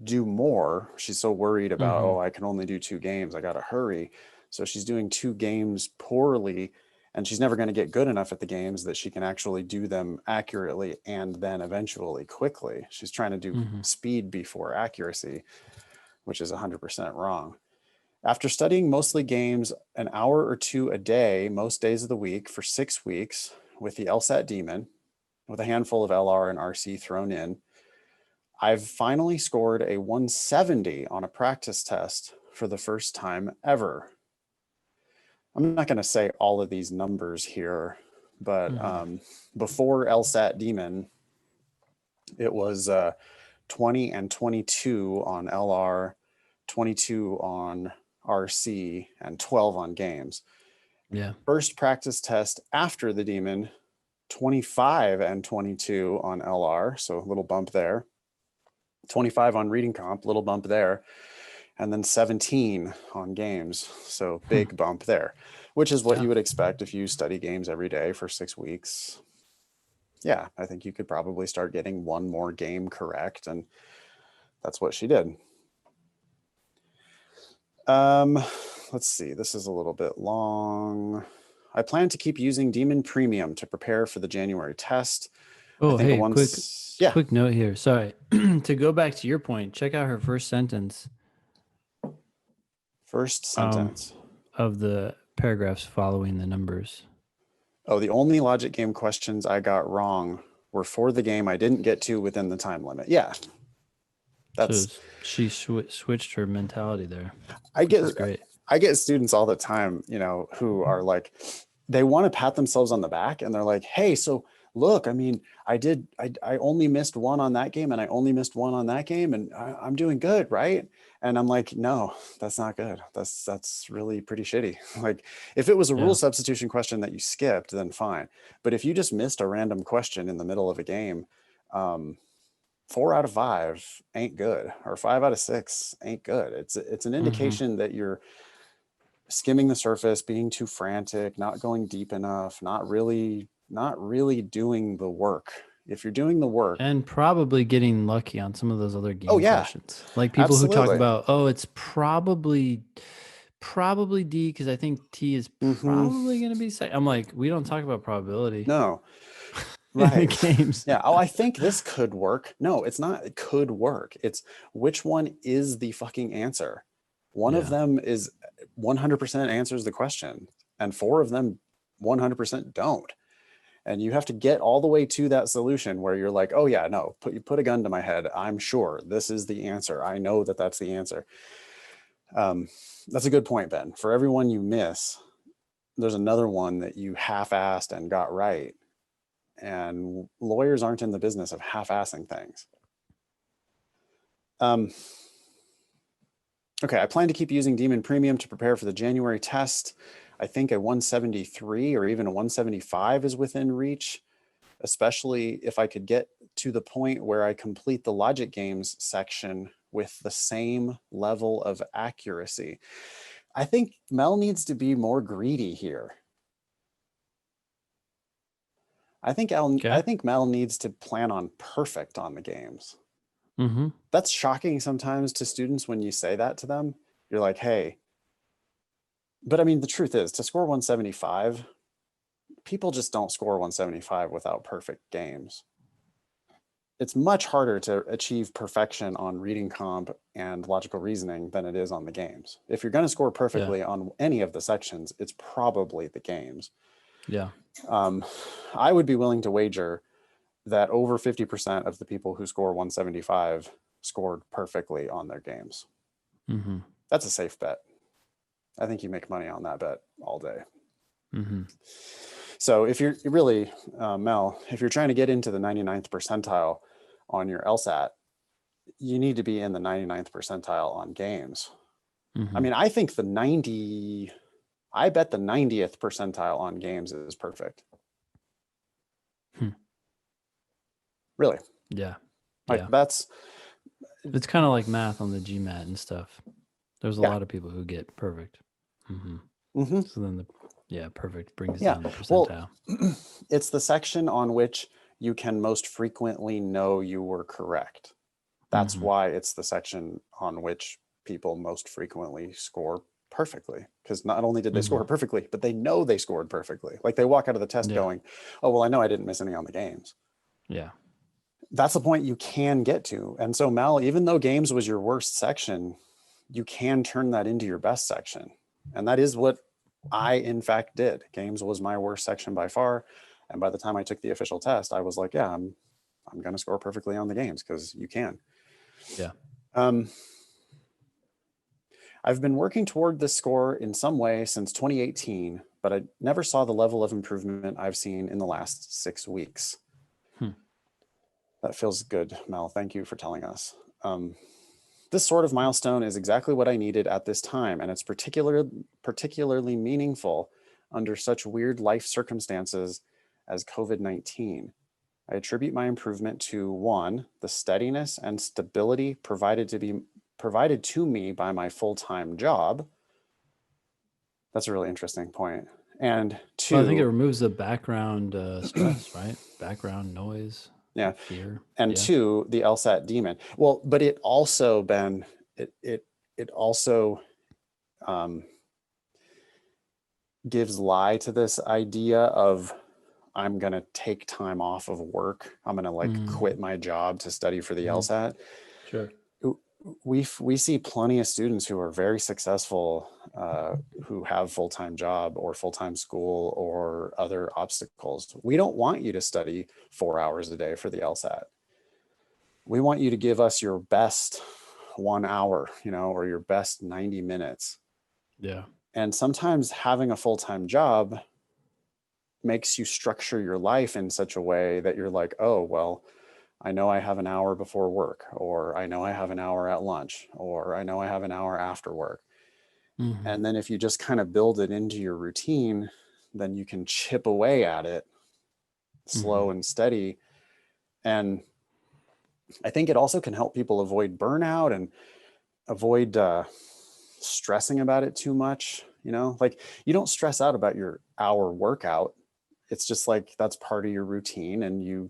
do more, she's so worried about, oh, I can only do 2 games. I got to hurry. So she's doing 2 games poorly, and she's never going to get good enough at the games that she can actually do them accurately and then eventually quickly. She's trying to do speed before accuracy, which is 100% wrong. After studying mostly games an hour or 2 a day, most days of the week for 6 weeks with the LSAT Demon, with a handful of LR and RC thrown in, I've finally scored a 170 on a practice test for the first time ever. I'm not going to say all of these numbers here, but before LSAT Demon, it was 20 and 22 on LR, 22 on RC, and 12 on games. Yeah. First practice test after the Demon, 25 and 22 on LR, so a little bump there. 25 on reading comp, little bump there, and then 17 on games. So big bump there, which is what you would expect if you study games every day for 6 weeks. Yeah, I think you could probably start getting one more game correct, and that's what she did. Let's see, this is a little bit long. I plan to keep using Demon Premium to prepare for the January test. Oh, hey, quick note here. Sorry. To go back to your point, check out her first sentence. First sentence. Of the paragraphs following the numbers. Oh, the only logic game questions I got wrong were for the game I didn't get to within the time limit. Yeah. So she switched her mentality there. That's great. I get students all the time, you know, who are like, they want to pat themselves on the back and they're like, hey, so look, I mean, I only missed one on that game and I only missed one on that game and I'm doing good, right? And I'm like, no, that's not good. That's really pretty shitty. Like if it was a rule substitution question that you skipped, then fine. But if you just missed a random question in the middle of a game, 4 out of 5 ain't good, or 5 out of 6 ain't good. It's an indication that you're skimming the surface, being too frantic, not going deep enough, not really doing the work. If you're doing the work, and probably getting lucky on some of those other game questions, like people who talk about, oh, it's probably D because I think T is probably going to be second. I'm like, we don't talk about probability. No. Right. Games. Yeah. Oh, I think this could work. No, it's not. It could work. It's which one is the fucking answer. One of them is 100% answers the question, and 4 of them 100% don't. And you have to get all the way to that solution where you're like, oh yeah, no, you put a gun to my head. I'm sure this is the answer. I know that that's the answer. That's a good point, Ben. For everyone you miss, there's another one that you half-assed and got right. And lawyers aren't in the business of half-assing things. Okay, I plan to keep using Demon Premium to prepare for the January test. I think a 173 or even a 175 is within reach, especially if I could get to the point where I complete the logic games section with the same level of accuracy. I think Mel needs to be more greedy here. I think Mel needs to plan on perfect on the games. That's shocking sometimes to students when you say that to them. You're like, hey, but I mean, the truth is to score 175, people just don't score 175 without perfect games. It's much harder to achieve perfection on reading comp and logical reasoning than it is on the games. If you're going to score perfectly on any of the sections, it's probably the games. Yeah. I would be willing to wager that over 50% of the people who score 175 scored perfectly on their games. That's a safe bet. I think you make money on that bet all day. So if you're really, Mel, if you're trying to get into the 99th percentile on your LSAT, you need to be in the 99th percentile on games. I mean, I think I bet the 90th percentile on games is perfect. Really? Yeah. Like it's kind of like math on the GMAT and stuff. There's a lot of people who get perfect. So then perfect brings down the percentile. Well, it's the section on which you can most frequently know you were correct. That's why it's the section on which people most frequently score perfectly, because not only did they score perfectly, but they know they scored perfectly. Like they walk out of the test going, oh, well, I know I didn't miss any on the games. Yeah. That's the point you can get to. And so Mel, even though games was your worst section, you can turn that into your best section. And that is what I, in fact, did. Games was my worst section by far. And by the time I took the official test, I was like, yeah, I'm going to score perfectly on the games because you can. Yeah. I've been working toward this score in some way since 2018, but I never saw the level of improvement I've seen in the last 6 weeks. That feels good, Mel. Thank you for telling us. This sort of milestone is exactly what I needed at this time, and it's particularly meaningful under such weird life circumstances as COVID-19. I attribute my improvement to 1, the steadiness and stability provided to me by my full-time job. That's a really interesting point. And 2, well, I think it removes the background stress, right? Background noise. Yeah. Fear. And 2, the LSAT Demon. Well, but it also, Ben, it also gives lie to this idea of I'm going to take time off of work. I'm going to like quit my job to study for the LSAT. Sure. We see plenty of students who are very successful, who have full-time job or full-time school or other obstacles. We don't want you to study 4 hours a day for the LSAT. We want you to give us your best 1 hour, or your best 90 minutes. Yeah. And sometimes having a full-time job makes you structure your life in such a way that you're like, oh, well, I know I have an hour before work, or I know I have an hour at lunch, or I know I have an hour after work. And then if you just kind of build it into your routine, then you can chip away at it slow and steady. And I think it also can help people avoid burnout and avoid stressing about it too much. Like you don't stress out about your hour workout. It's just like that's part of your routine, and you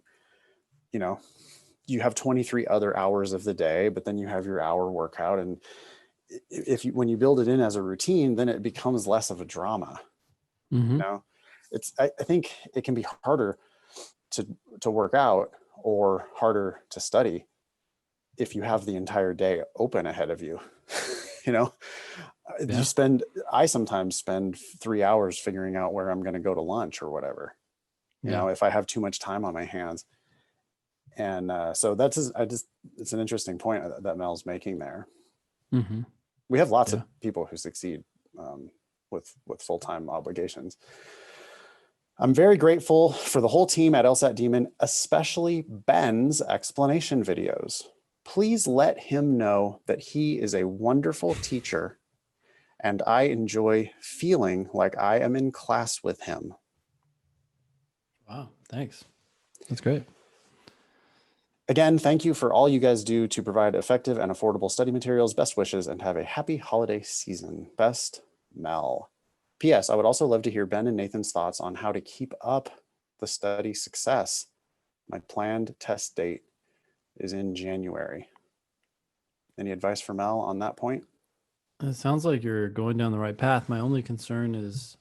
have 23 other hours of the day, but then you have your hour workout. And when you build it in as a routine, then it becomes less of a drama. I think it can be harder to work out or harder to study if you have the entire day open ahead of you. I sometimes spend 3 hours figuring out where I'm going to go to lunch or whatever, if I have too much time on my hands. And so it's an interesting point that Mel's making there. We have lots of people who succeed with full-time obligations. I'm very grateful for the whole team at LSAT Demon, especially Ben's explanation videos. Please let him know that he is a wonderful teacher, and I enjoy feeling like I am in class with him. Wow, thanks. That's great. Again, thank you for all you guys do to provide effective and affordable study materials. Best wishes and have a happy holiday season. Best, Mel. P.S. I would also love to hear Ben and Nathan's thoughts on how to keep up the study success. My planned test date is in January. Any advice for Mel on that point? It sounds like you're going down the right path. My only concern is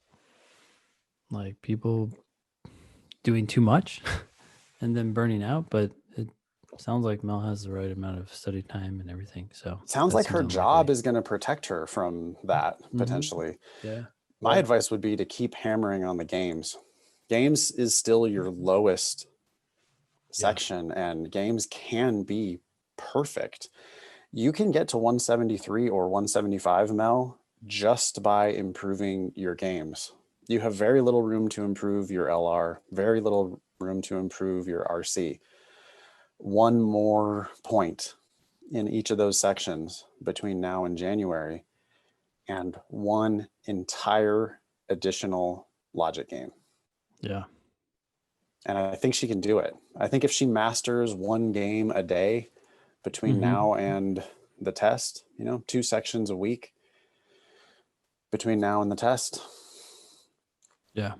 like people doing too much and then burning out, but it sounds like Mel has the right amount of study time and everything. So sounds like her job is going to protect her from that potentially. Yeah. My advice would be to keep hammering on the games. Games is still your lowest section, and games can be perfect. You can get to 173 or 175, Mel, just by improving your games. You have very little room to improve your LR, very little room to improve your RC. One more point in each of those sections between now and January, and one entire additional logic game. Yeah. And I think she can do it. I think if she masters one game a day between now and the test, 2 sections a week between now and the test. Yeah.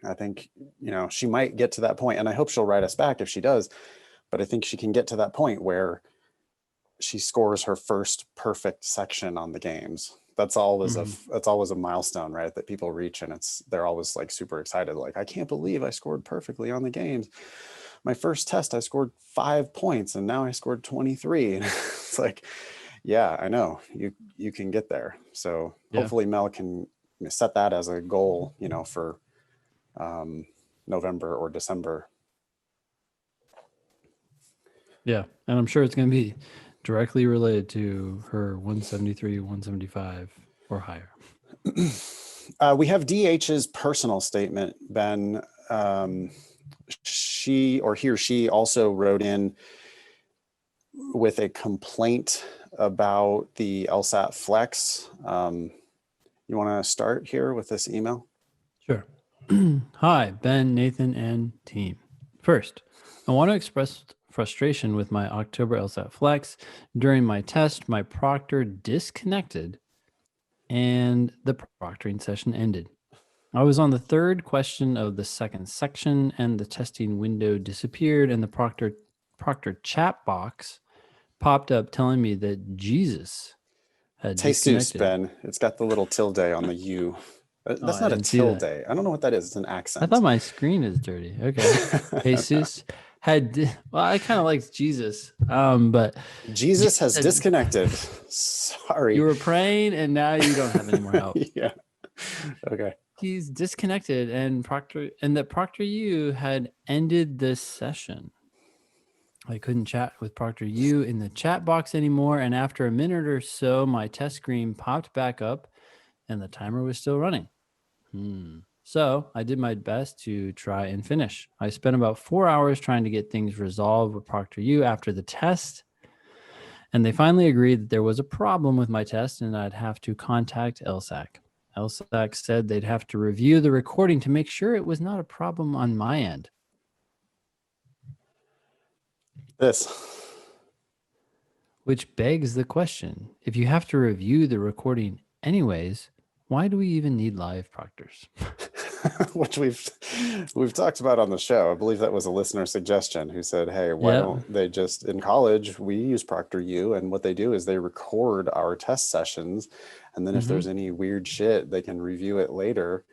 I think, she might get to that point, and I hope she'll write us back if she does, but I think she can get to that point where she scores her first perfect section on the games. That's always a milestone, right? That people reach, and they're always like super excited. Like, I can't believe I scored perfectly on the games. My first test, I scored 5 points, and now I scored 23. And it's like, yeah, I know you can get there. So hopefully Mel can set that as a goal, for November or December. Yeah. And I'm sure it's going to be directly related to her 173, 175 or higher. We have DH's personal statement, Ben. He or she also wrote in with a complaint about the LSAT Flex. You want to start here with this email? Sure. Hi, Ben, Nathan, and team. First, I want to express frustration with my October LSAT Flex. During my test, my proctor disconnected and the proctoring session ended. I was on the third question of the second section and the testing window disappeared and the proctor chat box popped up telling me that Jesus had Jesus, disconnected. Ben. It's got the little tilde on the U. That's I not a didn't see that. tilde. I don't know what that is. It's an accent. I thought my screen is dirty. Okay. Jesus well, I kind of like Jesus. But Jesus has disconnected. Sorry. you were praying and now you don't have any more help. Yeah. Okay. He's disconnected and that Proctor U had ended this session. I couldn't chat with Proctor U in the chat box anymore. And after a minute or so, my test screen popped back up and the timer was still running. So I did my best to try and finish. I spent about 4 hours trying to get things resolved with Proctor U after the test. And they finally agreed that there was a problem with my test and I'd have to contact LSAC. LSAC said they'd have to review the recording to make sure it was not a problem on my end. Which begs the question, if you have to review the recording anyways, why do we even need live proctors? Which we've talked about on the show. I believe that was a listener suggestion who said, hey, why don't they just, in college, we use Proctor U, and what they do is they record our test sessions, and then if there's any weird shit, they can review it later.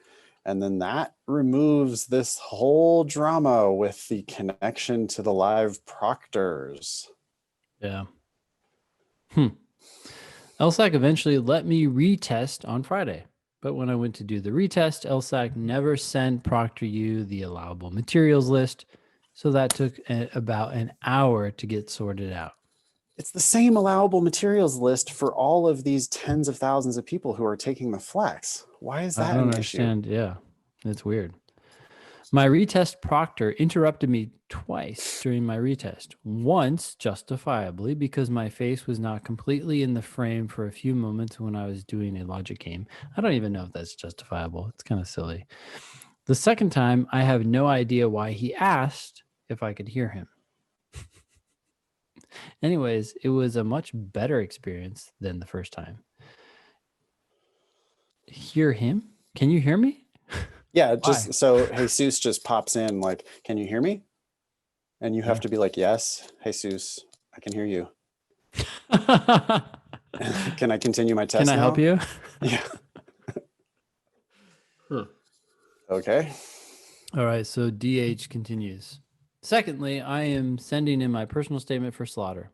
And then that removes this whole drama with the connection to the live proctors. Yeah. LSAC eventually let me retest on Friday. But when I went to do the retest, LSAC never sent Proctor U the allowable materials list. So that took about an hour to get sorted out. It's the same allowable materials list for all of these tens of thousands of people who are taking the flex. Why is that an issue? Yeah, it's weird. My retest proctor interrupted me twice during my retest. Once, justifiably, because my face was not completely in the frame for a few moments when I was doing a logic game. I don't even know if that's justifiable. It's kind of silly. The second time, I have no idea why he asked if I could hear him. Anyways, it was a much better experience than the first time. Hear him? Can you hear me? Yeah, just so Jesus just pops in like, can you hear me? And you have to be like, yes, Jesus, I can hear you. Can I continue my test now? Can I help you? Yeah. Okay. All right, so DH continues. Secondly, I am sending in my personal statement for slaughter.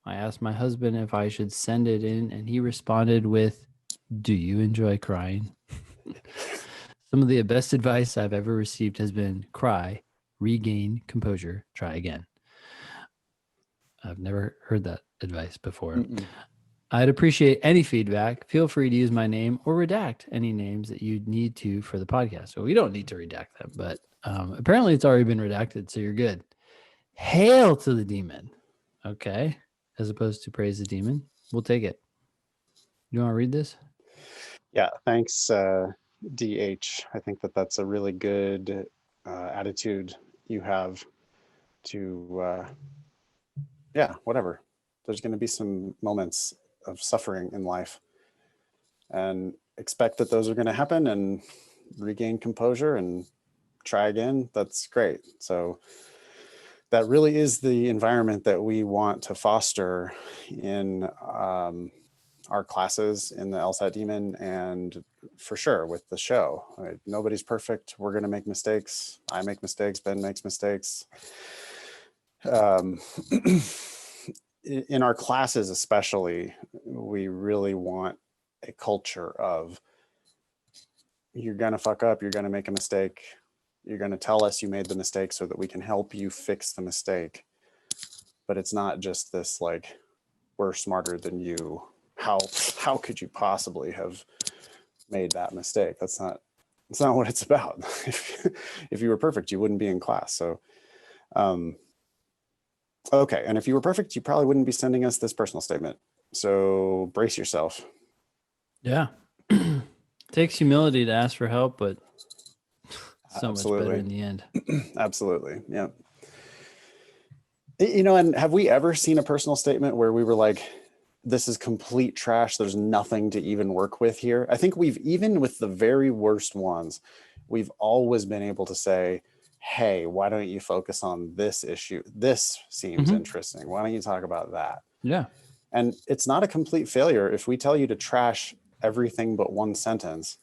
I asked my husband if I should send it in, and he responded with, do you enjoy crying? Some of the best advice I've ever received has been cry, regain composure, try again. I've never heard that advice before. I'd appreciate any feedback. Feel free to use my name or redact any names that you need to for the podcast. So we don't need to redact them, but apparently it's already been redacted, so you're good. Hail to the demon. Okay. As opposed to praise the demon. We'll take it. You want to read this? Yeah, thanks, DH. I think that's a really good attitude you have to, whatever. There's going to be some moments of suffering in life, and expect that those are going to happen, and regain composure and try again. That's great. So that really is the environment that we want to foster in our classes in the LSAT Demon, and for sure with the show. Right? Nobody's perfect. We're going to make mistakes. I make mistakes. Ben makes mistakes. In our classes especially, we really want a culture of, you're going to fuck up, you're going to make a mistake, you're going to tell us you made the mistake so that we can help you fix the mistake. But it's not just this like, we're smarter than you. How could you possibly have made that mistake? That's not what it's about. If you were perfect, you wouldn't be in class. So, okay. And if you were perfect, you probably wouldn't be sending us this personal statement. So brace yourself. Yeah. Takes humility to ask for help, but so Absolutely. much better in the end. Absolutely. Yeah. You know, and have we ever seen a personal statement where we were like, this is complete trash, there's nothing to even work with here? I think we've, even with the very worst ones, we've always been able to say, hey, why don't you focus on this issue? This seems interesting. Why don't you talk about that? Yeah. And it's not a complete failure if we tell you to trash everything but one sentence.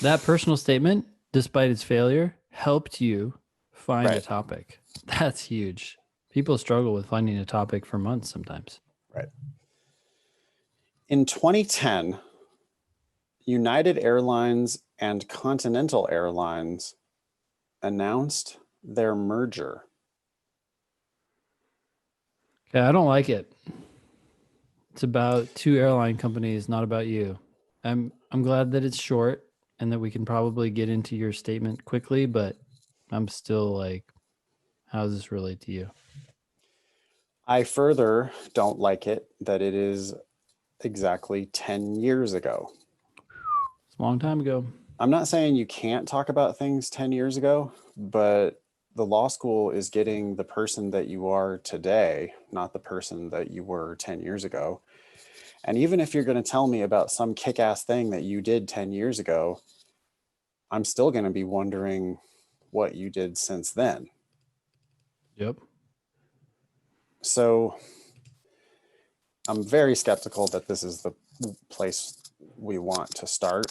That personal statement, despite its failure, helped you find a topic. That's huge. People struggle with finding a topic for months sometimes. Right. In 2010, United Airlines and Continental Airlines announced their merger. Okay, I don't like it. It's about two airline companies, not about you. I'm glad that it's short and that we can probably get into your statement quickly, but I'm still like, how does this relate to you? I further don't like it that it is exactly 10 years ago. It's a long time ago. I'm not saying you can't talk about things 10 years ago, but the law school is getting the person that you are today, not the person that you were 10 years ago. And even if you're going to tell me about some kick-ass thing that you did 10 years ago, I'm still going to be wondering what you did since then. Yep. So I'm very skeptical that this is the place we want to start.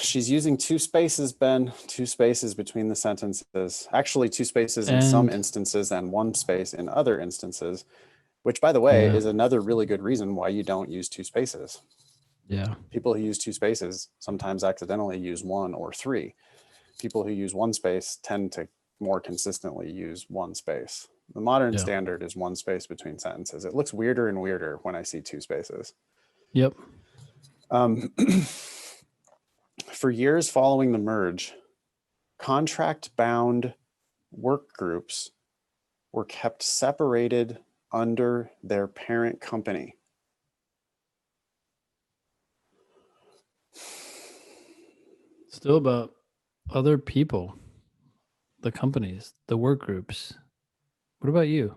She's using two spaces, Ben, 2 spaces between the sentences. Actually, 2 spaces in some instances and 1 space in other instances, which, by the way, is another really good reason why you don't use 2 spaces. Yeah. People who use 2 spaces sometimes accidentally use 1 or 3. People who use 1 space tend to more consistently use 1 space. The modern standard is 1 space between sentences. It looks weirder and weirder when I see 2 spaces. Yep. For years following the merge, contract-bound work groups were kept separated under their parent company. Still about other people, the companies, the work groups. What about you?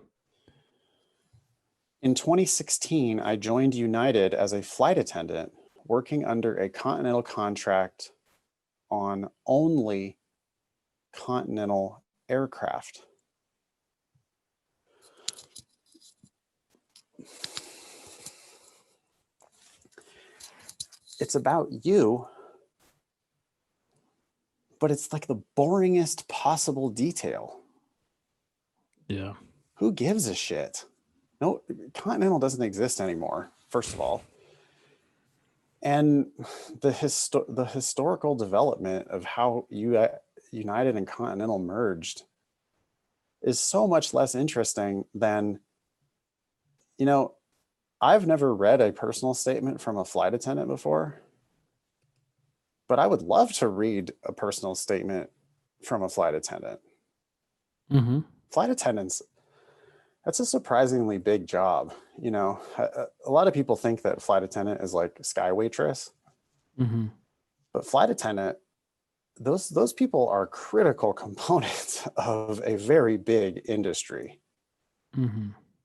In 2016, I joined United as a flight attendant, working under a Continental contract on only Continental aircraft. It's about you, but it's like the boringest possible detail. Yeah. Who gives a shit? No, Continental doesn't exist anymore, first of all. And the historical development of how United and Continental merged is so much less interesting than, you know, I've never read a personal statement from a flight attendant before, but I would love to read a personal statement from a flight attendant. Mm-hmm. Flight attendants, that's a surprisingly big job. You know, a lot of people think that flight attendant is like sky waitress, but flight attendant, those people are critical components of a very big industry.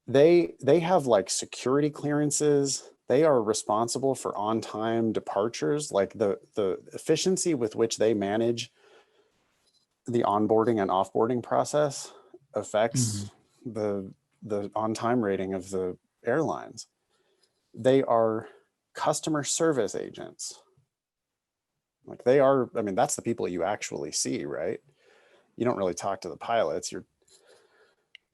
They have like security clearances. They are responsible for on-time departures, like the efficiency with which they manage the onboarding and offboarding process affects the on-time rating of the airlines. They are customer service agents. Like they are, I mean, that's the people you actually see, right? You don't really talk to the pilots. You're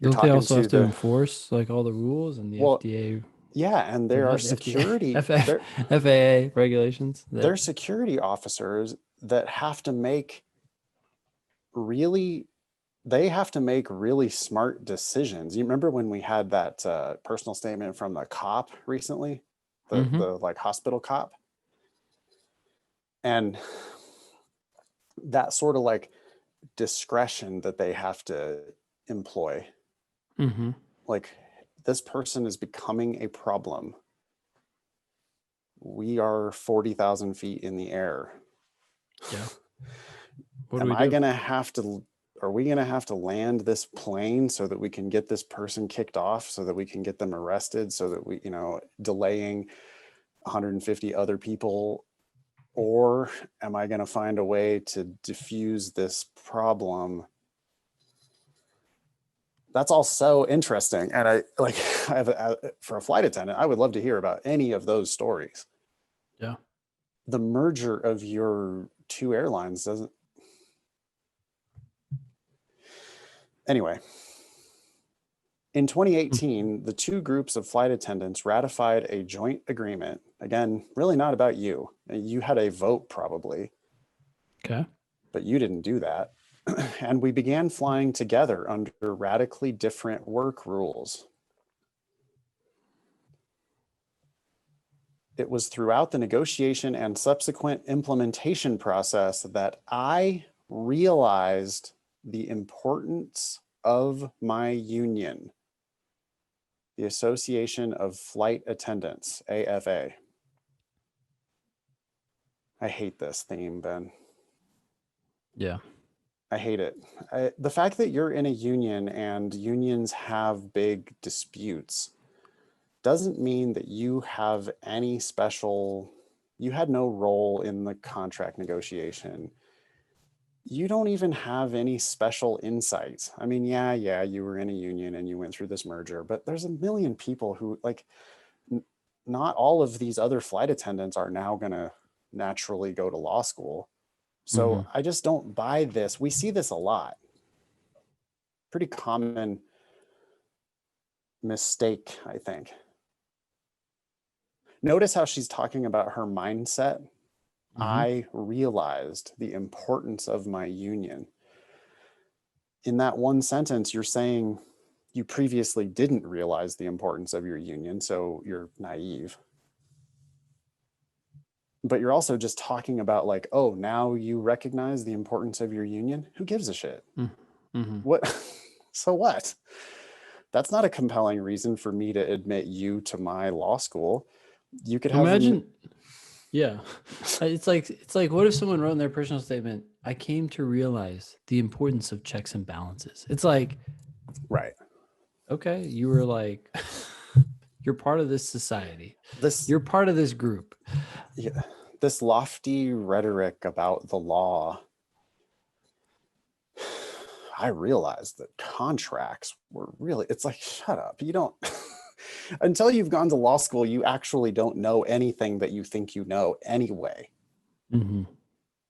Don't they also have to enforce like all the rules and the FDA? Yeah, and there are security FAA regulations. They're security officers that have to make really smart decisions. You remember when we had that personal statement from the cop recently, the like hospital cop, and that sort of like discretion that they have to employ. Like, this person is becoming a problem. We are 40,000 feet in the air. Yeah. What am do we I do? going to have to, are we going to have to land this plane so that we can get this person kicked off, so that we can get them arrested, so that we, delaying 150 other people? Or am I going to find a way to diffuse this problem? That's all so interesting. And I have for a flight attendant, I would love to hear about any of those stories. Yeah. The merger of your two airlines doesn't. Anyway, in 2018, the two groups of flight attendants ratified a joint agreement. Again, really not about you. You had a vote probably. Okay. But you didn't do that. And we began flying together under radically different work rules. It was throughout the negotiation and subsequent implementation process that I realized the importance of my union, the Association of Flight Attendants, AFA. I hate this theme, Ben. Yeah. I hate it. The fact that you're in a union and unions have big disputes doesn't mean that you have any special, you had no role in the contract negotiation. You don't even have any special insights. I mean, yeah, you were in a union and you went through this merger, but there's a million people who not all of these other flight attendants are now going to naturally go to law school. So I just don't buy this. We see this a lot. Pretty common mistake, I think. Notice how she's talking about her mindset. I realized the importance of my union. In that one sentence, you're saying you previously didn't realize the importance of your union, so you're naive. But you're also just talking about oh, now you recognize the importance of your union? Who gives a shit? What? So what? That's not a compelling reason for me to admit you to my law school. You could have imagine. Yeah. It's like, what if someone wrote in their personal statement, I came to realize the importance of checks and balances. It's like, right. Okay. You were you're part of this society. You're part of this group. Yeah. This lofty rhetoric about the law. I realized that contracts were really, it's like, shut up. You don't, until you've gone to law school, you actually don't know anything that you think you know anyway.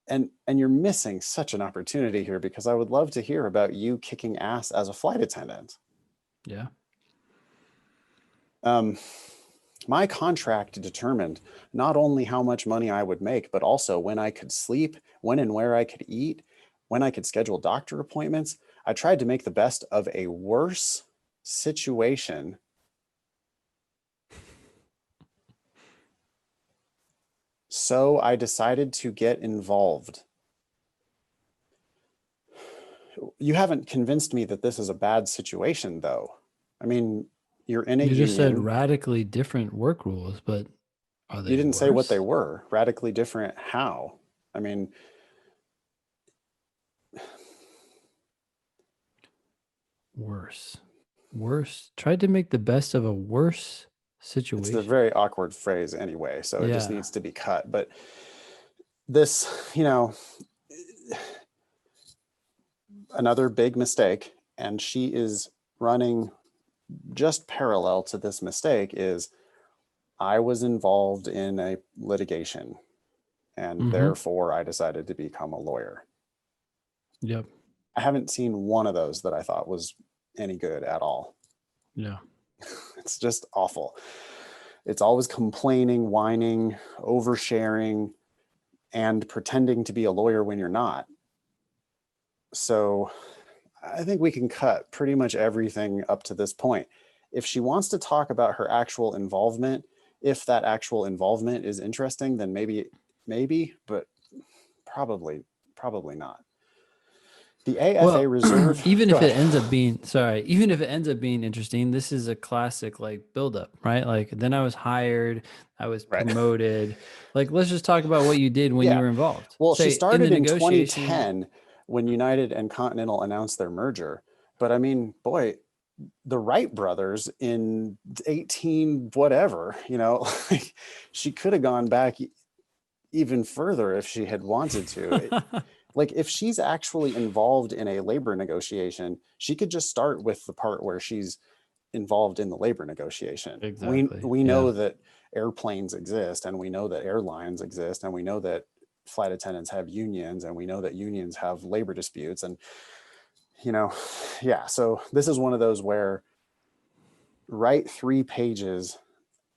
And you're missing such an opportunity here, because I would love to hear about you kicking ass as a flight attendant. Yeah. My contract determined not only how much money I would make, but also when I could sleep, when and where I could eat, when I could schedule doctor appointments. I tried to make the best of a worse situation. So I decided to get involved. You haven't convinced me that this is a bad situation, though. I mean, you're in a union. You just said radically different work rules, but are they? You didn't say what they were. Radically different how? I mean, worse. Tried to make the best of a worse situation. It's a very awkward phrase anyway, so it just needs to be cut. But this, another big mistake, and she is running just parallel to this mistake, is I was involved in a litigation, and therefore I decided to become a lawyer. Yep. I haven't seen one of those that I thought was any good at all. Yeah. It's just awful. It's always complaining, whining, oversharing, and pretending to be a lawyer when you're not. So I think we can cut pretty much everything up to this point. If she wants to talk about her actual involvement, if that actual involvement is interesting, then maybe, but probably not. The AFA reserve. Even if it ends up being interesting, this is a classic buildup, right? Then I was hired, I was promoted. Let's just talk about what you did when you were involved. Well, she started in 2010 when United and Continental announced their merger. But I mean, boy, the Wright brothers in 18 whatever, like she could have gone back even further if she had wanted to. Like if she's actually involved in a labor negotiation, she could just start with the part where she's involved in the labor negotiation. Exactly. We know that airplanes exist, and we know that airlines exist, and we know that flight attendants have unions, and we know that unions have labor disputes. And so this is one of those where write 3 pages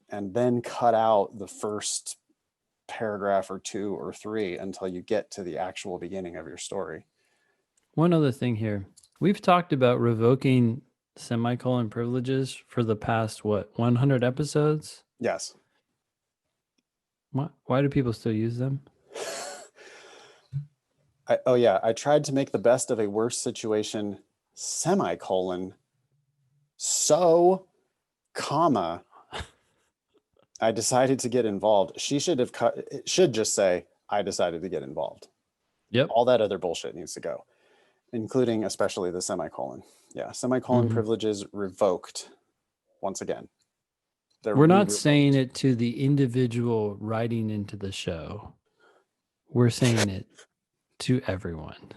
and then cut out the first paragraph or 2 or 3 until you get to the actual beginning of your story. One other thing here. We've talked about revoking semicolon privileges for the past, 100 episodes? Yes. Why do people still use them? I tried to make the best of a worse situation, semicolon, so, comma, I decided to get involved. She should have it should just say, I decided to get involved. Yep. All that other bullshit needs to go, including especially the semicolon. Yeah, semicolon privileges revoked once again. We're not saying it to the individual writing into the show. We're saying it to everyone.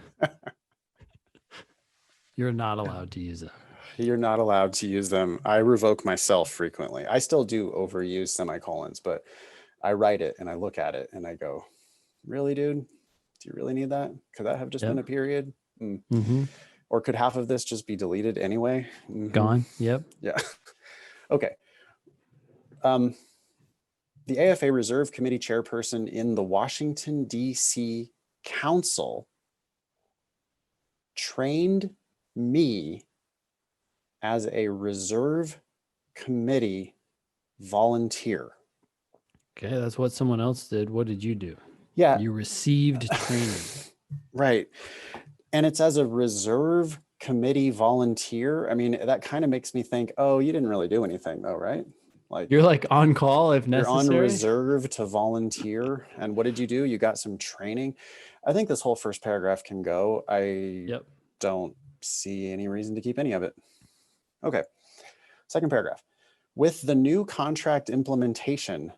You're not allowed to use them. You're not allowed to use them. I revoke myself frequently. I still do overuse semicolons, but I write it and I look at it and I go, really, dude? Do you really need that? Could that have just been a period? Or could half of this just be deleted anyway? Gone. Yep. Yeah. Okay. The AFA Reserve Committee chairperson in the Washington, D.C. Council trained me as a reserve committee volunteer. Okay, that's what someone else did. What did you do? Yeah. You received training. Right. And it's as a reserve committee volunteer. I mean, that kind of makes me think, oh, you didn't really do anything though, right? Like you're like on call if necessary. You're on reserve to volunteer. And what did you do? You got some training. I think this whole first paragraph can go. I don't see any reason to keep any of it. Okay. Second paragraph. With the new contract implementation,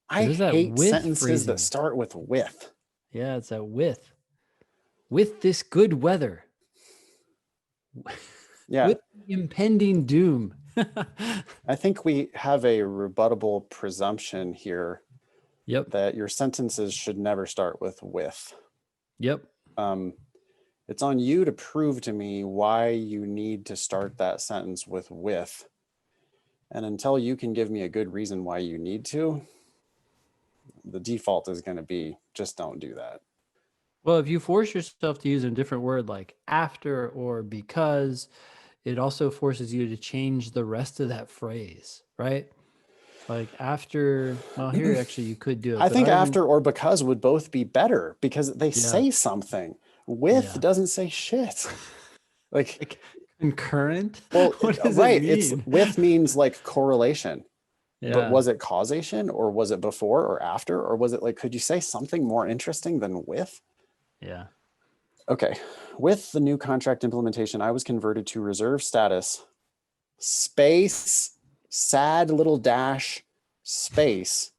I hate sentences that start with with. Yeah, it's that with. With this good weather. Yeah. With impending doom. I think we have a rebuttable presumption here. Yep. That your sentences should never start with. Yep. It's on you to prove to me why you need to start that sentence with. And until you can give me a good reason why you need to, the default is going to be just don't do that. Well, if you force yourself to use a different word like after or because, it also forces you to change the rest of that phrase, right? Like after, well, here actually you could do it. I think after or because would both be better because they say something. With doesn't say shit. Like concurrent? Well, right. It's with means like correlation. Yeah. But was it causation or was it before or after? Or was it like, could you say something more interesting than with? Yeah. Okay. With the new contract implementation, I was converted to reserve status, space, sad little dash, space,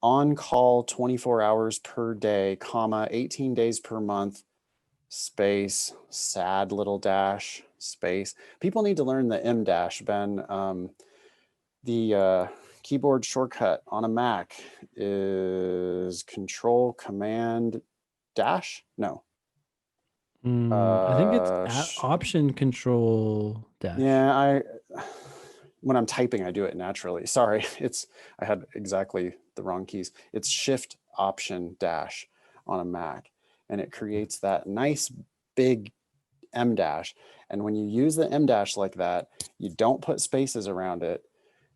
on call 24 hours per day, comma, 18 days per month, space, sad little dash, space. People need to learn the M dash, Ben. The keyboard shortcut on a Mac is Control Command Dash. No. I think it's Option Control Dash. Yeah, when I'm typing, I do it naturally. Sorry, I had exactly the wrong keys. It's Shift Option Dash on a Mac, and it creates that nice big M dash. And when you use the M dash like that, you don't put spaces around it.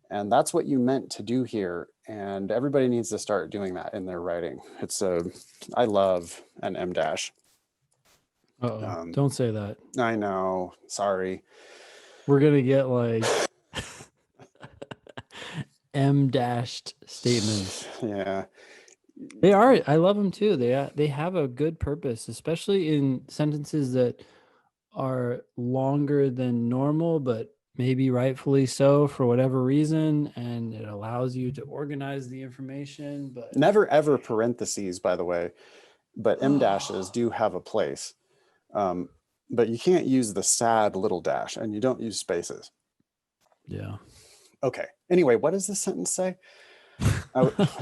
And that's what you meant to do here. And everybody needs to start doing that in their writing. I love an M dash. Don't say that. I know. Sorry. We're going to get like M-dashed statements. Yeah. They are. I love them too. They have a good purpose, especially in sentences that are longer than normal, but maybe rightfully so for whatever reason, and it allows you to organize the information. But Never ever parentheses, by the way, but em dashes do have a place. But you can't use the sad little dash, and you don't use spaces. yeah. Okay. Anyway, what does this sentence say?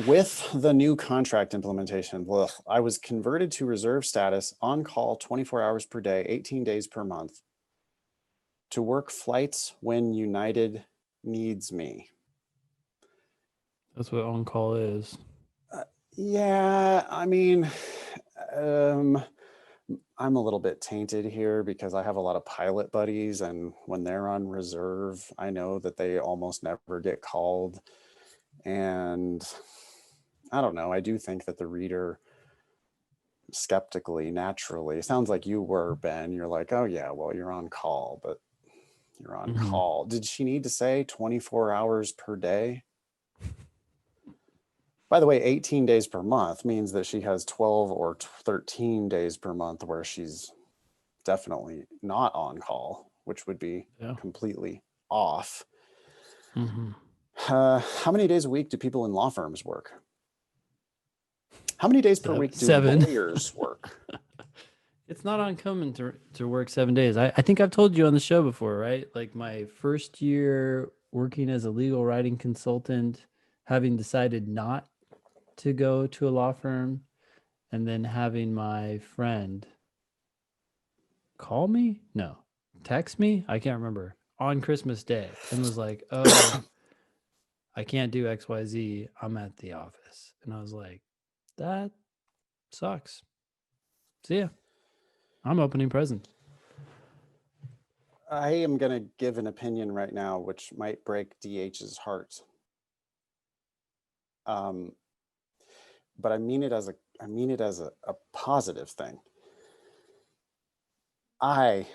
With the new contract implementation, I was converted to reserve status on call 24 hours per day, 18 days per month to work flights when United needs me. That's what on call is. Yeah, I mean, I'm a little bit tainted here because I have a lot of pilot buddies, and when they're on reserve, I know that they almost never get called. And I don't know, I do think that the reader skeptically, naturally, sounds like you were, Ben. You're like, oh yeah, well, you're on call, but you're on call. Did she need to say 24 hours per day? By the way, 18 days per month means that she has 12 or 13 days per month where she's definitely not on call, which would be completely off. How many days a week do people in law firms work? How many days per week do 7 lawyers work? It's not uncommon to work 7 days. I think I've told you on the show before, right? Like my first year working as a legal writing consultant, having decided not to go to a law firm, and then having my friend call me? No, text me? I can't remember. On Christmas Day, and was like, oh, I can't do XYZ. I'm at the office. And I was like, that sucks. See ya. I'm opening presents. I am going to give an opinion right now, which might break DH's heart. But I mean it as a positive thing. I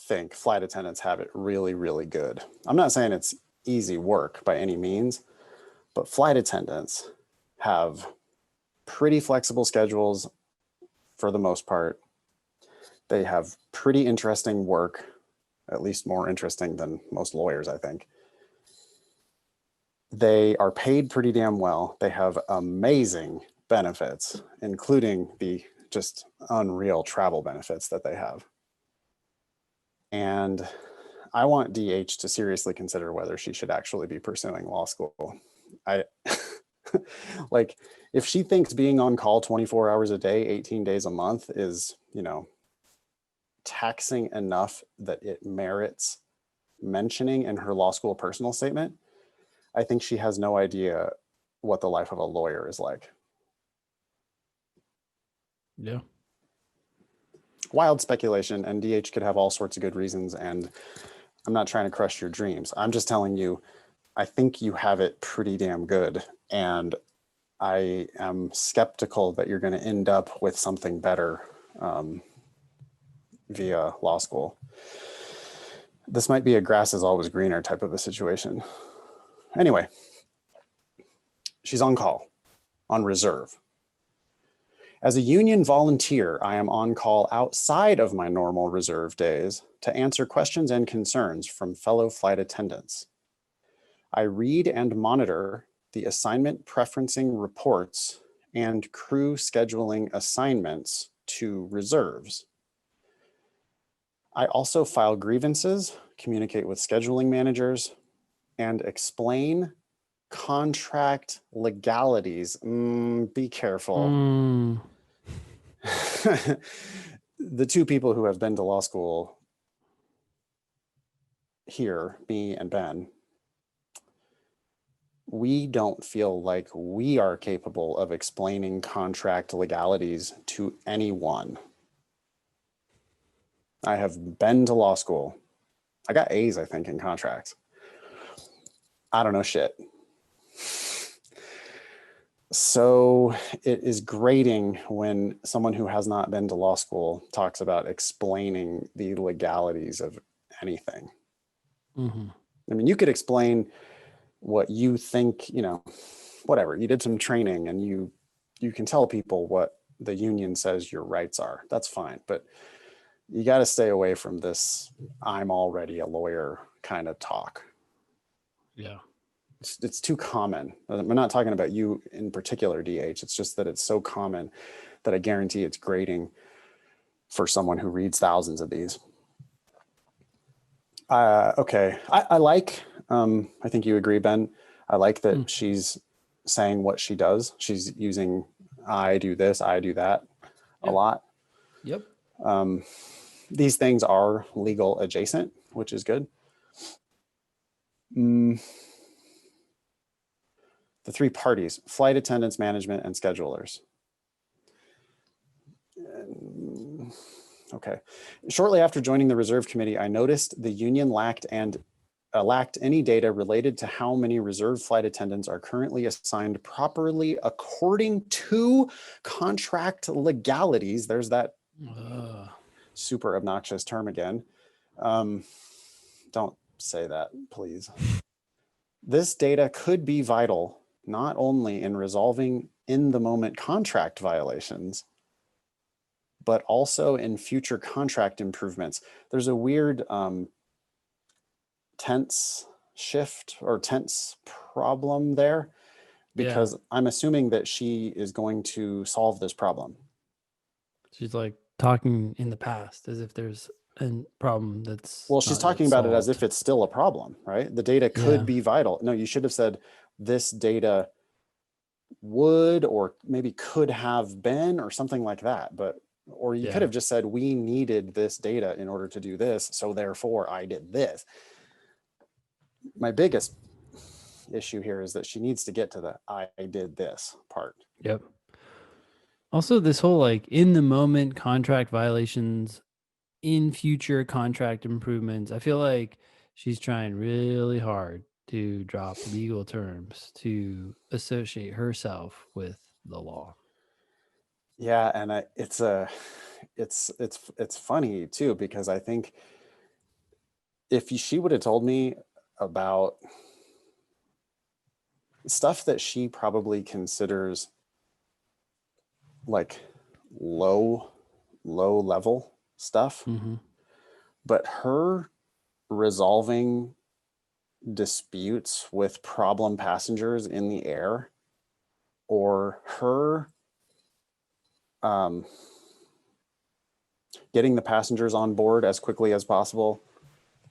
think flight attendants have it really, really good. I'm not saying it's easy work by any means, but flight attendants have pretty flexible schedules for the most part. They have pretty interesting work, at least more interesting than most lawyers, I think. They are paid pretty damn well. They have amazing benefits, including the just unreal travel benefits that they have. And I want DH to seriously consider whether she should actually be pursuing law school. Like, if she thinks being on call 24 hours a day, 18 days a month is, taxing enough that it merits mentioning in her law school personal statement, I think she has no idea what the life of a lawyer is like. Yeah. Wild speculation, and DH could have all sorts of good reasons, and I'm not trying to crush your dreams. I'm just telling you, I think you have it pretty damn good, and I am skeptical that you're going to end up with something better via law school. This might be a grass is always greener type of a situation. Anyway, she's on call, on reserve. As a union volunteer, I am on call outside of my normal reserve days to answer questions and concerns from fellow flight attendants. I read and monitor the assignment preferencing reports and crew scheduling assignments to reserves. I also file grievances, communicate with scheduling managers, and explain contract legalities. Be careful. The two people who have been to law school here, me and Ben, we don't feel like we are capable of explaining contract legalities to anyone. I have been to law school. I got A's, I think, in contracts. I don't know shit. So it is grating when someone who has not been to law school talks about explaining the legalities of anything. I mean, you could explain what you think, whatever. You did some training and you you can tell people what the union says your rights are. That's fine. But you got to stay away from this I'm already a lawyer kind of talk. Yeah. It's too common. I'm not talking about you in particular, DH. It's just that it's so common that I guarantee it's grating for someone who reads thousands of these. Okay. I like, I think you agree, Ben. I like that she's saying what she does. She's using I do this, I do that a lot. Yep. These things are legal adjacent, which is good. The three parties: flight attendants, management, and schedulers. Okay. Shortly after joining the reserve committee, I noticed the union lacked any data related to how many reserve flight attendants are currently assigned properly according to contract legalities. There's that super obnoxious term again. Don't say that, please. This data could be vital, not only in resolving in the moment contract violations, but also in future contract improvements. There's a weird tense shift or tense problem there, because I'm assuming that she is going to solve this problem. She's like talking in the past as if there's a problem that's well, she's talking about it as if it's still a problem, right? The data could be vital. No, you should have said this data would or maybe could have been or something like that. But or you could have just said we needed this data in order to do this, so therefore I did this. My biggest issue here is that she needs to get to the I did this part. Yep. Also, this whole like in the moment contract violations, in future contract improvements, I feel like she's trying really hard to drop legal terms to associate herself with the law. Yeah, and it's funny too, because I think if she would have told me about stuff that she probably considers like low level stuff, but her resolving disputes with problem passengers in the air, or her getting the passengers on board as quickly as possible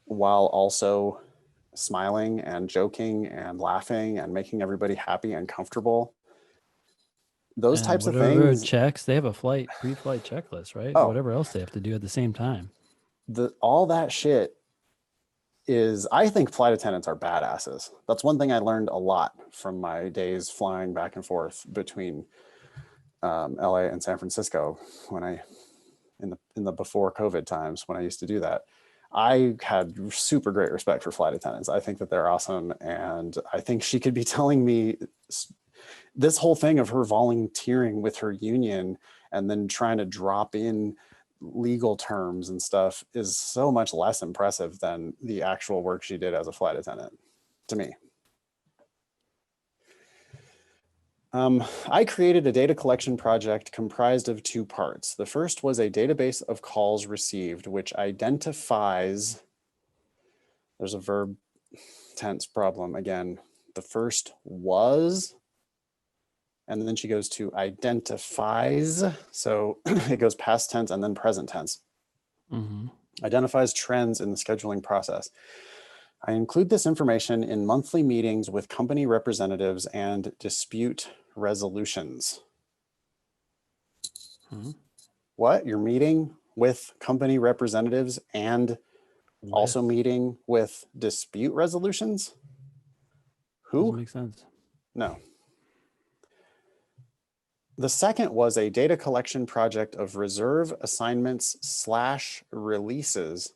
while also smiling and joking and laughing and making everybody happy and comfortable. Those types of things. Checks, they have a pre-flight checklist, right? Or whatever else they have to do at the same time. All that shit is, I think flight attendants are badasses. That's one thing I learned a lot from my days flying back and forth between LA and San Francisco in the before COVID times when I used to do that. I had super great respect for flight attendants. I think that they're awesome. And I think she could be telling me this whole thing of her volunteering with her union and then trying to drop in legal terms and stuff is so much less impressive than the actual work she did as a flight attendant to me. I created a data collection project comprised of two parts. The first was a database of calls received, which identifies, there's a verb tense problem again. The first was, and then she goes to identifies. So it goes past tense and then present tense. Identifies trends in the scheduling process. I include this information in monthly meetings with company representatives and dispute resolutions. What? You're meeting with company representatives and also meeting with dispute resolutions? Who? Doesn't make sense. No. The second was a data collection project of reserve assignments / releases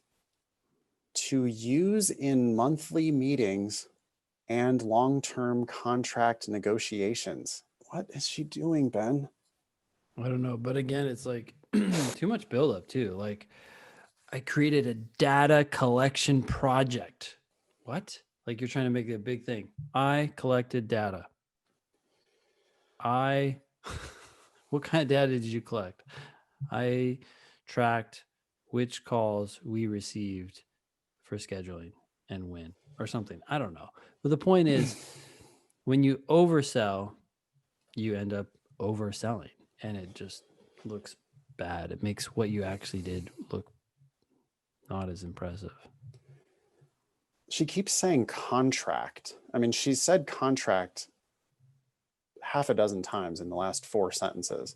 to use in monthly meetings and long-term contract negotiations. What is she doing, Ben? I don't know. But again, it's like too much buildup too. Like I created a data collection project. What? Like you're trying to make it a big thing. I collected data. What kind of data did you collect? I tracked which calls we received for scheduling and when, or something. I don't know. But the point is, when you oversell, you end up overselling, and it just looks bad. It makes what you actually did look not as impressive. She keeps saying contract. I mean, she said contract half a dozen times in the last 4 sentences.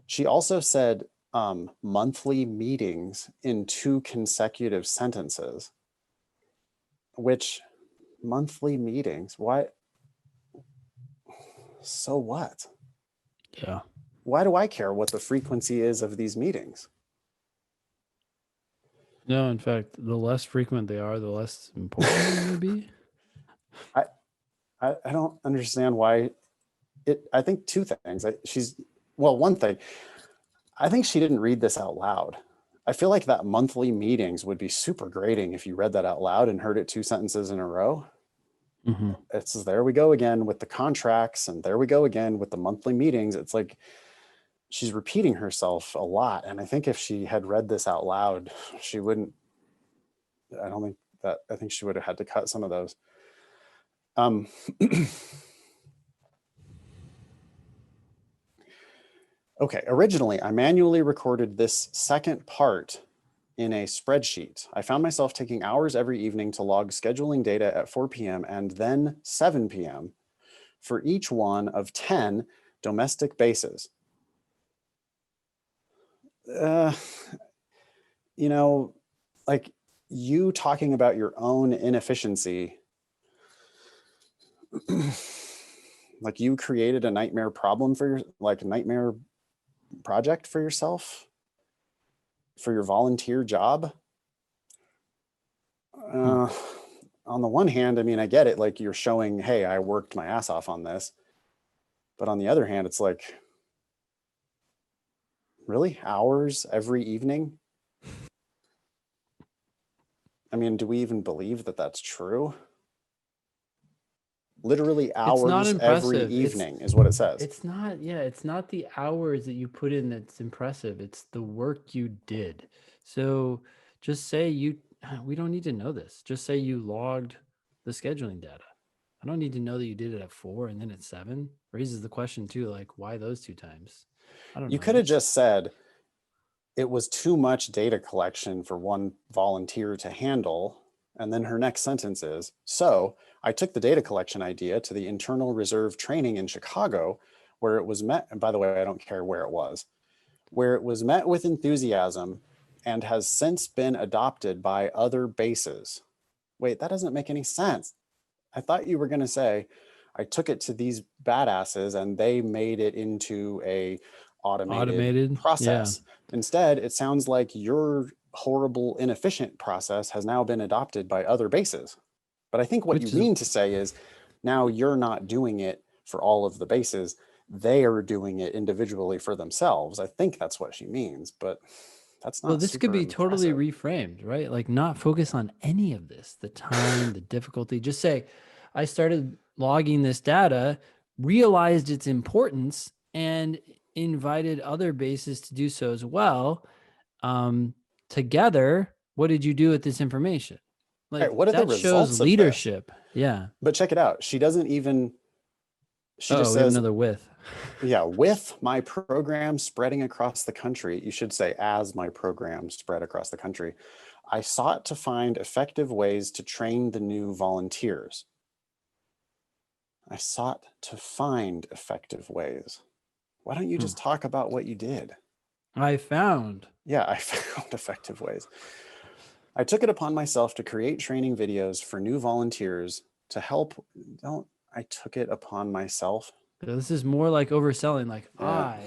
She also said monthly meetings in 2 consecutive sentences, which monthly meetings, why? So what? Yeah. Why do I care what the frequency is of these meetings? No, in fact, the less frequent they are, the less important they may be. I don't understand why I think 2 things. One thing, I think she didn't read this out loud. I feel like that monthly meetings would be super grating if you read that out loud and heard it 2 sentences in a row. Mm-hmm. It's there we go again with the contracts, and there we go again with the monthly meetings. It's like she's repeating herself a lot. And I think if she had read this out loud, she wouldn't, I think she would have had to cut some of those. Okay, originally I manually recorded this second part in a spreadsheet. I found myself taking hours every evening to log scheduling data at 4 p.m. and then 7 p.m. for each one of 10 domestic bases. You know, like you talking about your own inefficiency, like you created a nightmare problem for your, like a nightmare project for yourself, for your volunteer job. On the one hand, I mean, I get it. Like you're showing, hey, I worked my ass off on this. But on the other hand, it's like, really? Hours every evening? I mean, do we even believe that that's true? Literally hours every evening is what it says. It's not, yeah, it's not the hours that you put in that's impressive. It's the work you did. So just say we don't need to know this. Just say you logged the scheduling data. I don't need to know that you did it at 4 and then at 7. Raises the question too, like why those 2 times? I don't know. You could have just said it was too much data collection for one volunteer to handle. And then her next sentence is, so I took the data collection idea to the Internal Reserve Training in Chicago, where it was met, and by the way, I don't care where it was met with enthusiasm and has since been adopted by other bases. Wait, that doesn't make any sense. I thought you were going to say, I took it to these badasses and they made it into a automated process. Yeah. Instead, it sounds like your horrible, inefficient process has now been adopted by other bases. But I think what you mean to say is now you're not doing it for all of the bases. They are doing it individually for themselves. I think that's what she means, but that's not. Well, this could be totally reframed, right? Like not focus on any of this, the time, the difficulty. Just say, I started logging this data, realized its importance, and invited other bases to do so as well. Together, what did you do with this information? Like right, what are the results shows leadership. Of this? Yeah. But check it out. She doesn't even, she just says another with. Yeah, with my program spreading across the country, you should say as my program spread across the country, I sought to find effective ways to train the new volunteers. I sought to find effective ways. Why don't you just talk about what you did? I found. Yeah, I found effective ways. I took it upon myself to create training videos for new volunteers to help. I took it upon myself. This is more like overselling. Like I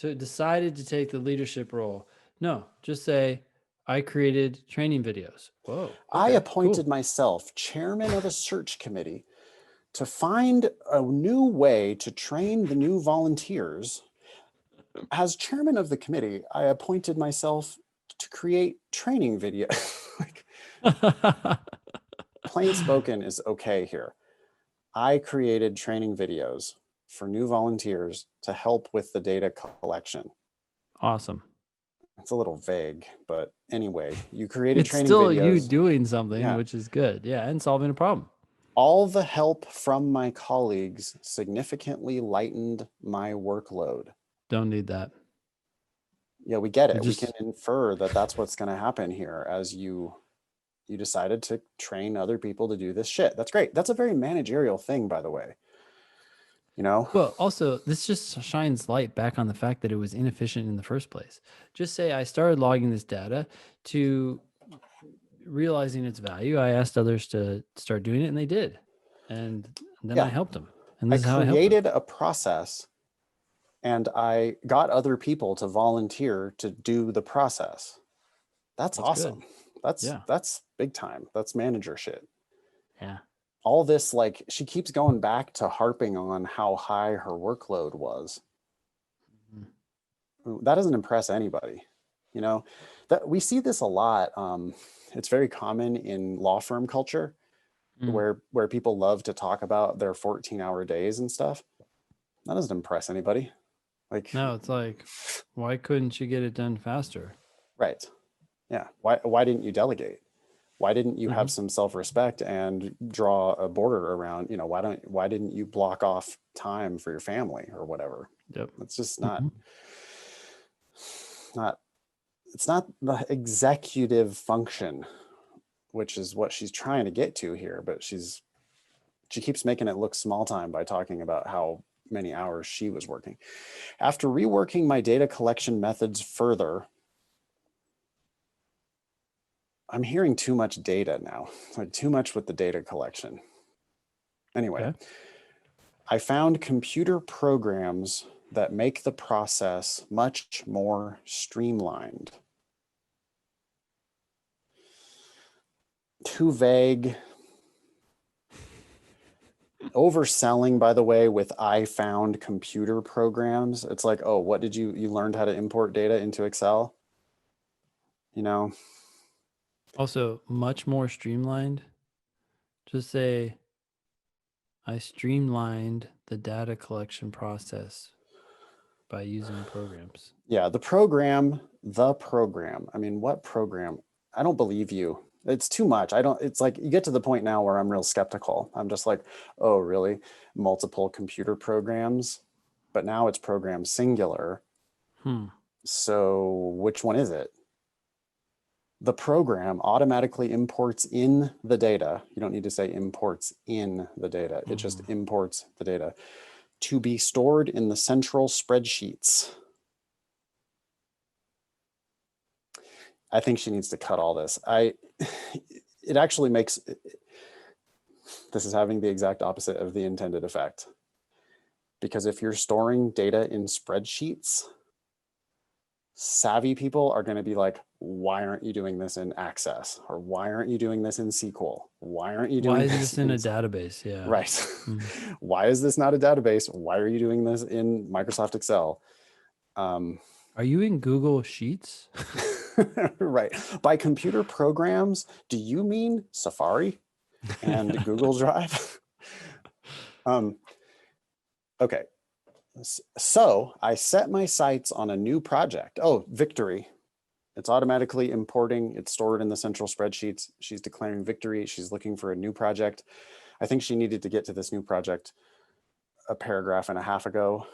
decided to take the leadership role. No, just say I created training videos. Whoa. Okay, I appointed myself chairman of a search committee to find a new way to train the new volunteers. As chairman of the committee, I appointed myself to create training video. Plain spoken is okay here. I created training videos for new volunteers to help with the data collection. Awesome. It's a little vague, but anyway, you created It's training still videos. you doing something, Yeah. which is good. Yeah, and solving a problem. All the help from my colleagues significantly lightened my workload. Don't need that. Yeah, we get it. Just- We can infer that that's what's going to happen here as you decided to train other people to do this shit. That's great. That's a very managerial thing, by the way. You know? Well, also, this just shines light back on the fact that it was inefficient in the first place. Just say I started logging this data to realizing its value. I asked others to start doing it, and they did. And then I helped them. And this is how I helped them. created a process and I got other people to volunteer to do the process. That's awesome. Good. That's big time. That's manager shit. Yeah. All this, like, she keeps going back to harping on how high her workload was. That doesn't impress anybody. You know, that we see this a lot. It's very common in law firm culture where people love to talk about their 14-hour days and stuff. That doesn't impress anybody. Like, No, it's like, why couldn't you get it done faster? right. Yeah. Why didn't you delegate? Why didn't you have some self-respect and draw a border around, you know, why didn't you block off time for your family or whatever? Yep. It's just it's not the executive function, which is what she's trying to get to here, but she keeps making it look small time by talking about how many hours she was working. After reworking my data collection methods further, I'm hearing too much data now, like too much with the data collection. Anyway, I found computer programs that make the process much more streamlined. Too vague. Overselling, by the way, with I found computer programs. It's like, oh, what did you learned how to import data into Excel? You know? Also, much more streamlined. Just say, I streamlined the data collection process by using programs. Yeah, the program. I mean, what program? I don't believe you. It's too much. It's like you get to the point now where I'm real skeptical. I'm just like, oh, really? Multiple computer programs? But now it's program singular. So which one is it? The program automatically imports in the data. You don't need to say imports in the data. It just imports the data to be stored in the central spreadsheets. I think she needs to cut all this. It actually makes, this is having the exact opposite of the intended effect. Because if you're storing data in spreadsheets, savvy people are going to be like, why aren't you doing this in Access? Or why aren't you doing this in SQL? Why aren't you doing this? Why is this in a database? Yeah. Right. Why is this not a database? Why are you doing this in Microsoft Excel? Are you in Google Sheets? Right. By computer programs, do you mean Safari and Google Drive? Okay. So I set my sights on a new project. Oh, victory. It's automatically importing. It's stored in the central spreadsheets. She's declaring victory. She's looking for a new project. I think she needed to get to this new project a paragraph and a half ago.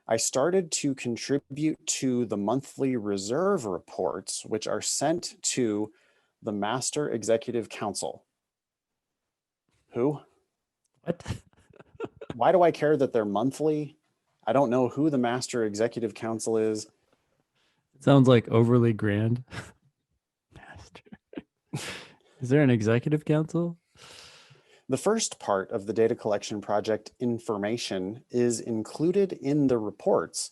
I started to contribute to the monthly reserve reports, which are sent to the Master Executive Council. Who? What? Why do I care that they're monthly? I don't know who the Master Executive Council is. It sounds like overly grand. Master. Is there an executive council? The first part of the data collection project information is included in the reports,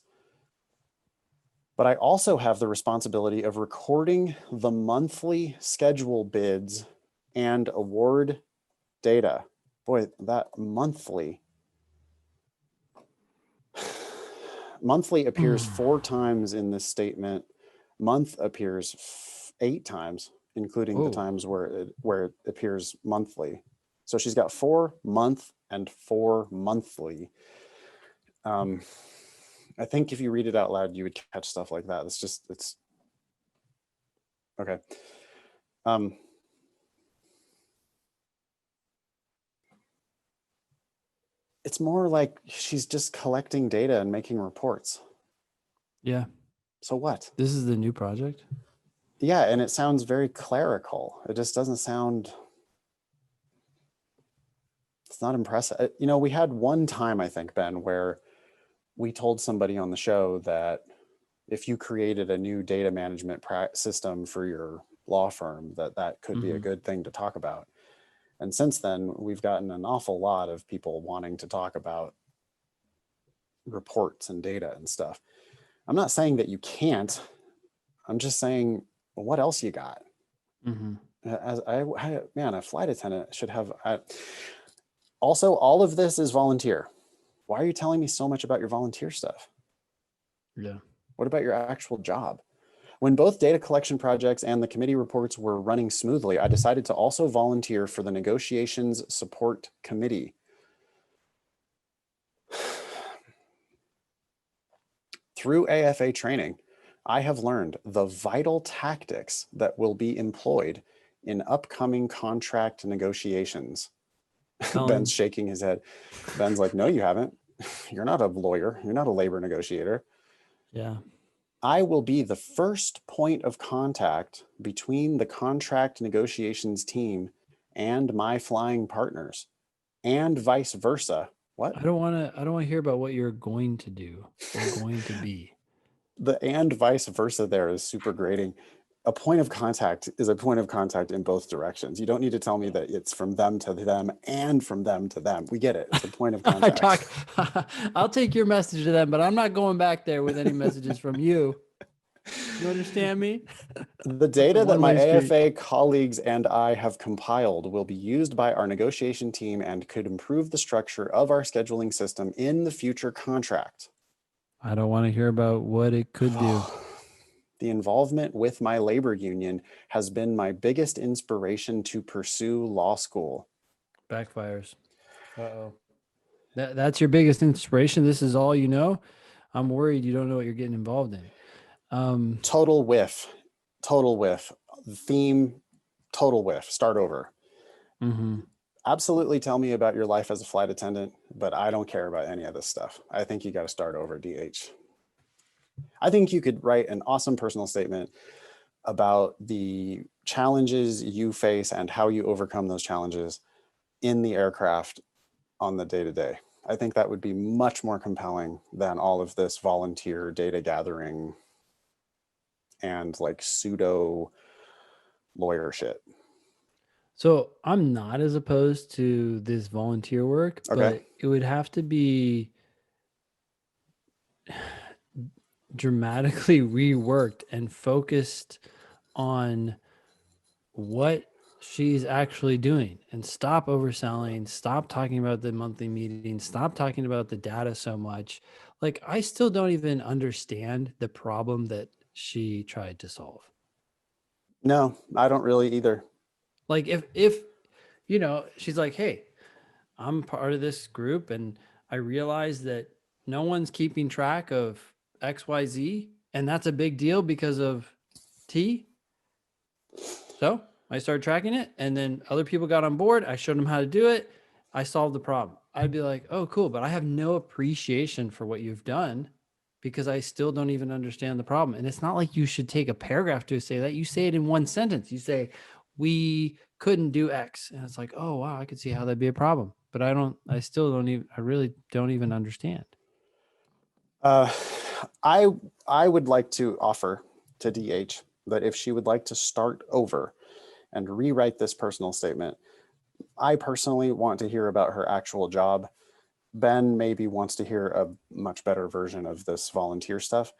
but I also have the responsibility of recording the monthly schedule bids and award data. Boy, that monthly. Monthly appears 4 times in this statement. Month appears 8 times, including the times where it appears monthly. So she's got 4 month and 4 monthly. I think if you read it out loud, you would catch stuff like that. It's okay. It's more like she's just collecting data and making reports. Yeah. So what? This is the new project? Yeah, and it sounds very clerical. It just doesn't sound, it's not impressive. You know, we had one time, I think, Ben, where we told somebody on the show that if you created a new data management system for your law firm, that could be a good thing to talk about. And since then, we've gotten an awful lot of people wanting to talk about reports and data and stuff. I'm not saying that you can't. I'm just saying, well, what else you got? As man, a flight attendant should have. Also, all of this is volunteer. Why are you telling me so much about your volunteer stuff? Yeah. What about your actual job? When both data collection projects and the committee reports were running smoothly, I decided to also volunteer for the negotiations support committee. Through AFA training, I have learned the vital tactics that will be employed in upcoming contract negotiations. Ben's shaking his head. Ben's like, no, you haven't. You're not a lawyer. You're not a labor negotiator. Yeah. I will be the first point of contact between the contract negotiations team and my flying partners, and vice versa. What? I don't want to hear about what you're going to do or going to be. The and vice versa there is super grating. A point of contact is a point of contact in both directions. You don't need to tell me that it's from them to them and from them to them. We get it. It's a point of contact. I'll take your message to them, but I'm not going back there with any messages from you. You understand me? The data that my AFA colleagues and I have compiled will be used by our negotiation team and could improve the structure of our scheduling system in the future contract. I don't want to hear about what it could do. The involvement with my labor union has been my biggest inspiration to pursue law school. Backfires. Uh-oh. That's your biggest inspiration? This is all you know? I'm worried you don't know what you're getting involved in. Total whiff. The theme, total whiff. Start over. Absolutely tell me about your life as a flight attendant, but I don't care about any of this stuff. I think you got to start over, DH. I think you could write an awesome personal statement about the challenges you face and how you overcome those challenges in the aircraft on the day-to-day. I think that would be much more compelling than all of this volunteer data gathering and like pseudo lawyer shit. So I'm not as opposed to this volunteer work, but it would have to be dramatically reworked and focused on what she's actually doing, and stop overselling, stop talking about the monthly meetings, stop talking about the data so much. Like, I still don't even understand the problem that she tried to solve. No, I don't really either. Like, if you know, she's like, hey, I'm part of this group and I realize that no one's keeping track of XYZ, and that's a big deal because of T. So I started tracking it, and then other people got on board. I showed them how to do it. I solved the problem. I'd be like, oh, cool. But I have no appreciation for what you've done because I still don't even understand the problem. And it's not like you should take a paragraph to say that. You say it in one sentence. You say, we couldn't do X. And it's like, oh, wow, I could see how that'd be a problem. But I really don't even understand. I would like to offer to DH that if she would like to start over and rewrite this personal statement, I personally want to hear about her actual job. Ben maybe wants to hear a much better version of this volunteer stuff.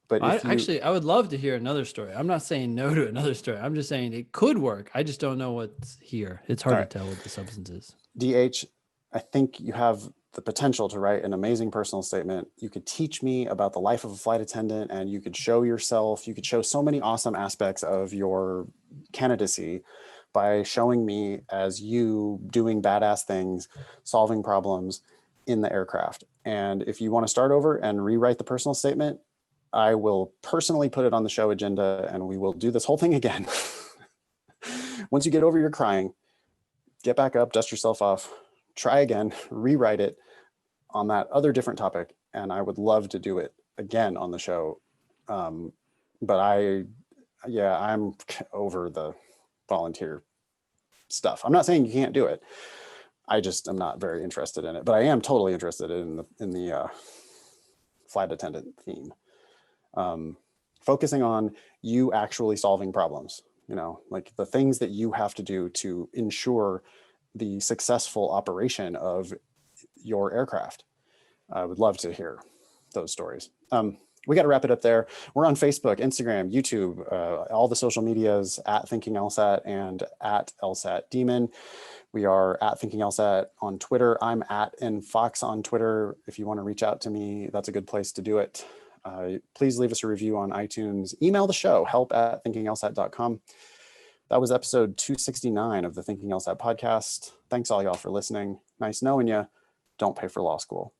But I would love to hear another story. I'm not saying no to another story. I'm just saying it could work. I just don't know what's here. It's hard to tell what the substance is. DH, I think you have the potential to write an amazing personal statement. You could teach me about the life of a flight attendant, and you could show yourself. You could show so many awesome aspects of your candidacy, by showing me as you doing badass things, solving problems in the aircraft. And if you want to start over and rewrite the personal statement, I will personally put it on the show agenda and we will do this whole thing again. Once you get over your crying, get back up, dust yourself off, try again, rewrite it on that other different topic. And I would love to do it again on the show. But I'm over the volunteer stuff. I'm not saying you can't do it. I just am not very interested in it, but I am totally interested in the flight attendant theme. Focusing on you actually solving problems, like the things that you have to do to ensure the successful operation of your aircraft. I would love to hear those stories. We got to wrap it up there. We're on Facebook, Instagram, YouTube, all the social medias at Thinking LSAT and at LSAT Demon. We are at Thinking LSAT on Twitter. I'm at nfox on Twitter. If you want to reach out to me, that's a good place to do it. Please leave us a review on iTunes. Email the show, help@thinkinglsat.com. That was episode 269 of the Thinking LSAT podcast. Thanks all y'all for listening. Nice knowing you. Don't pay for law school.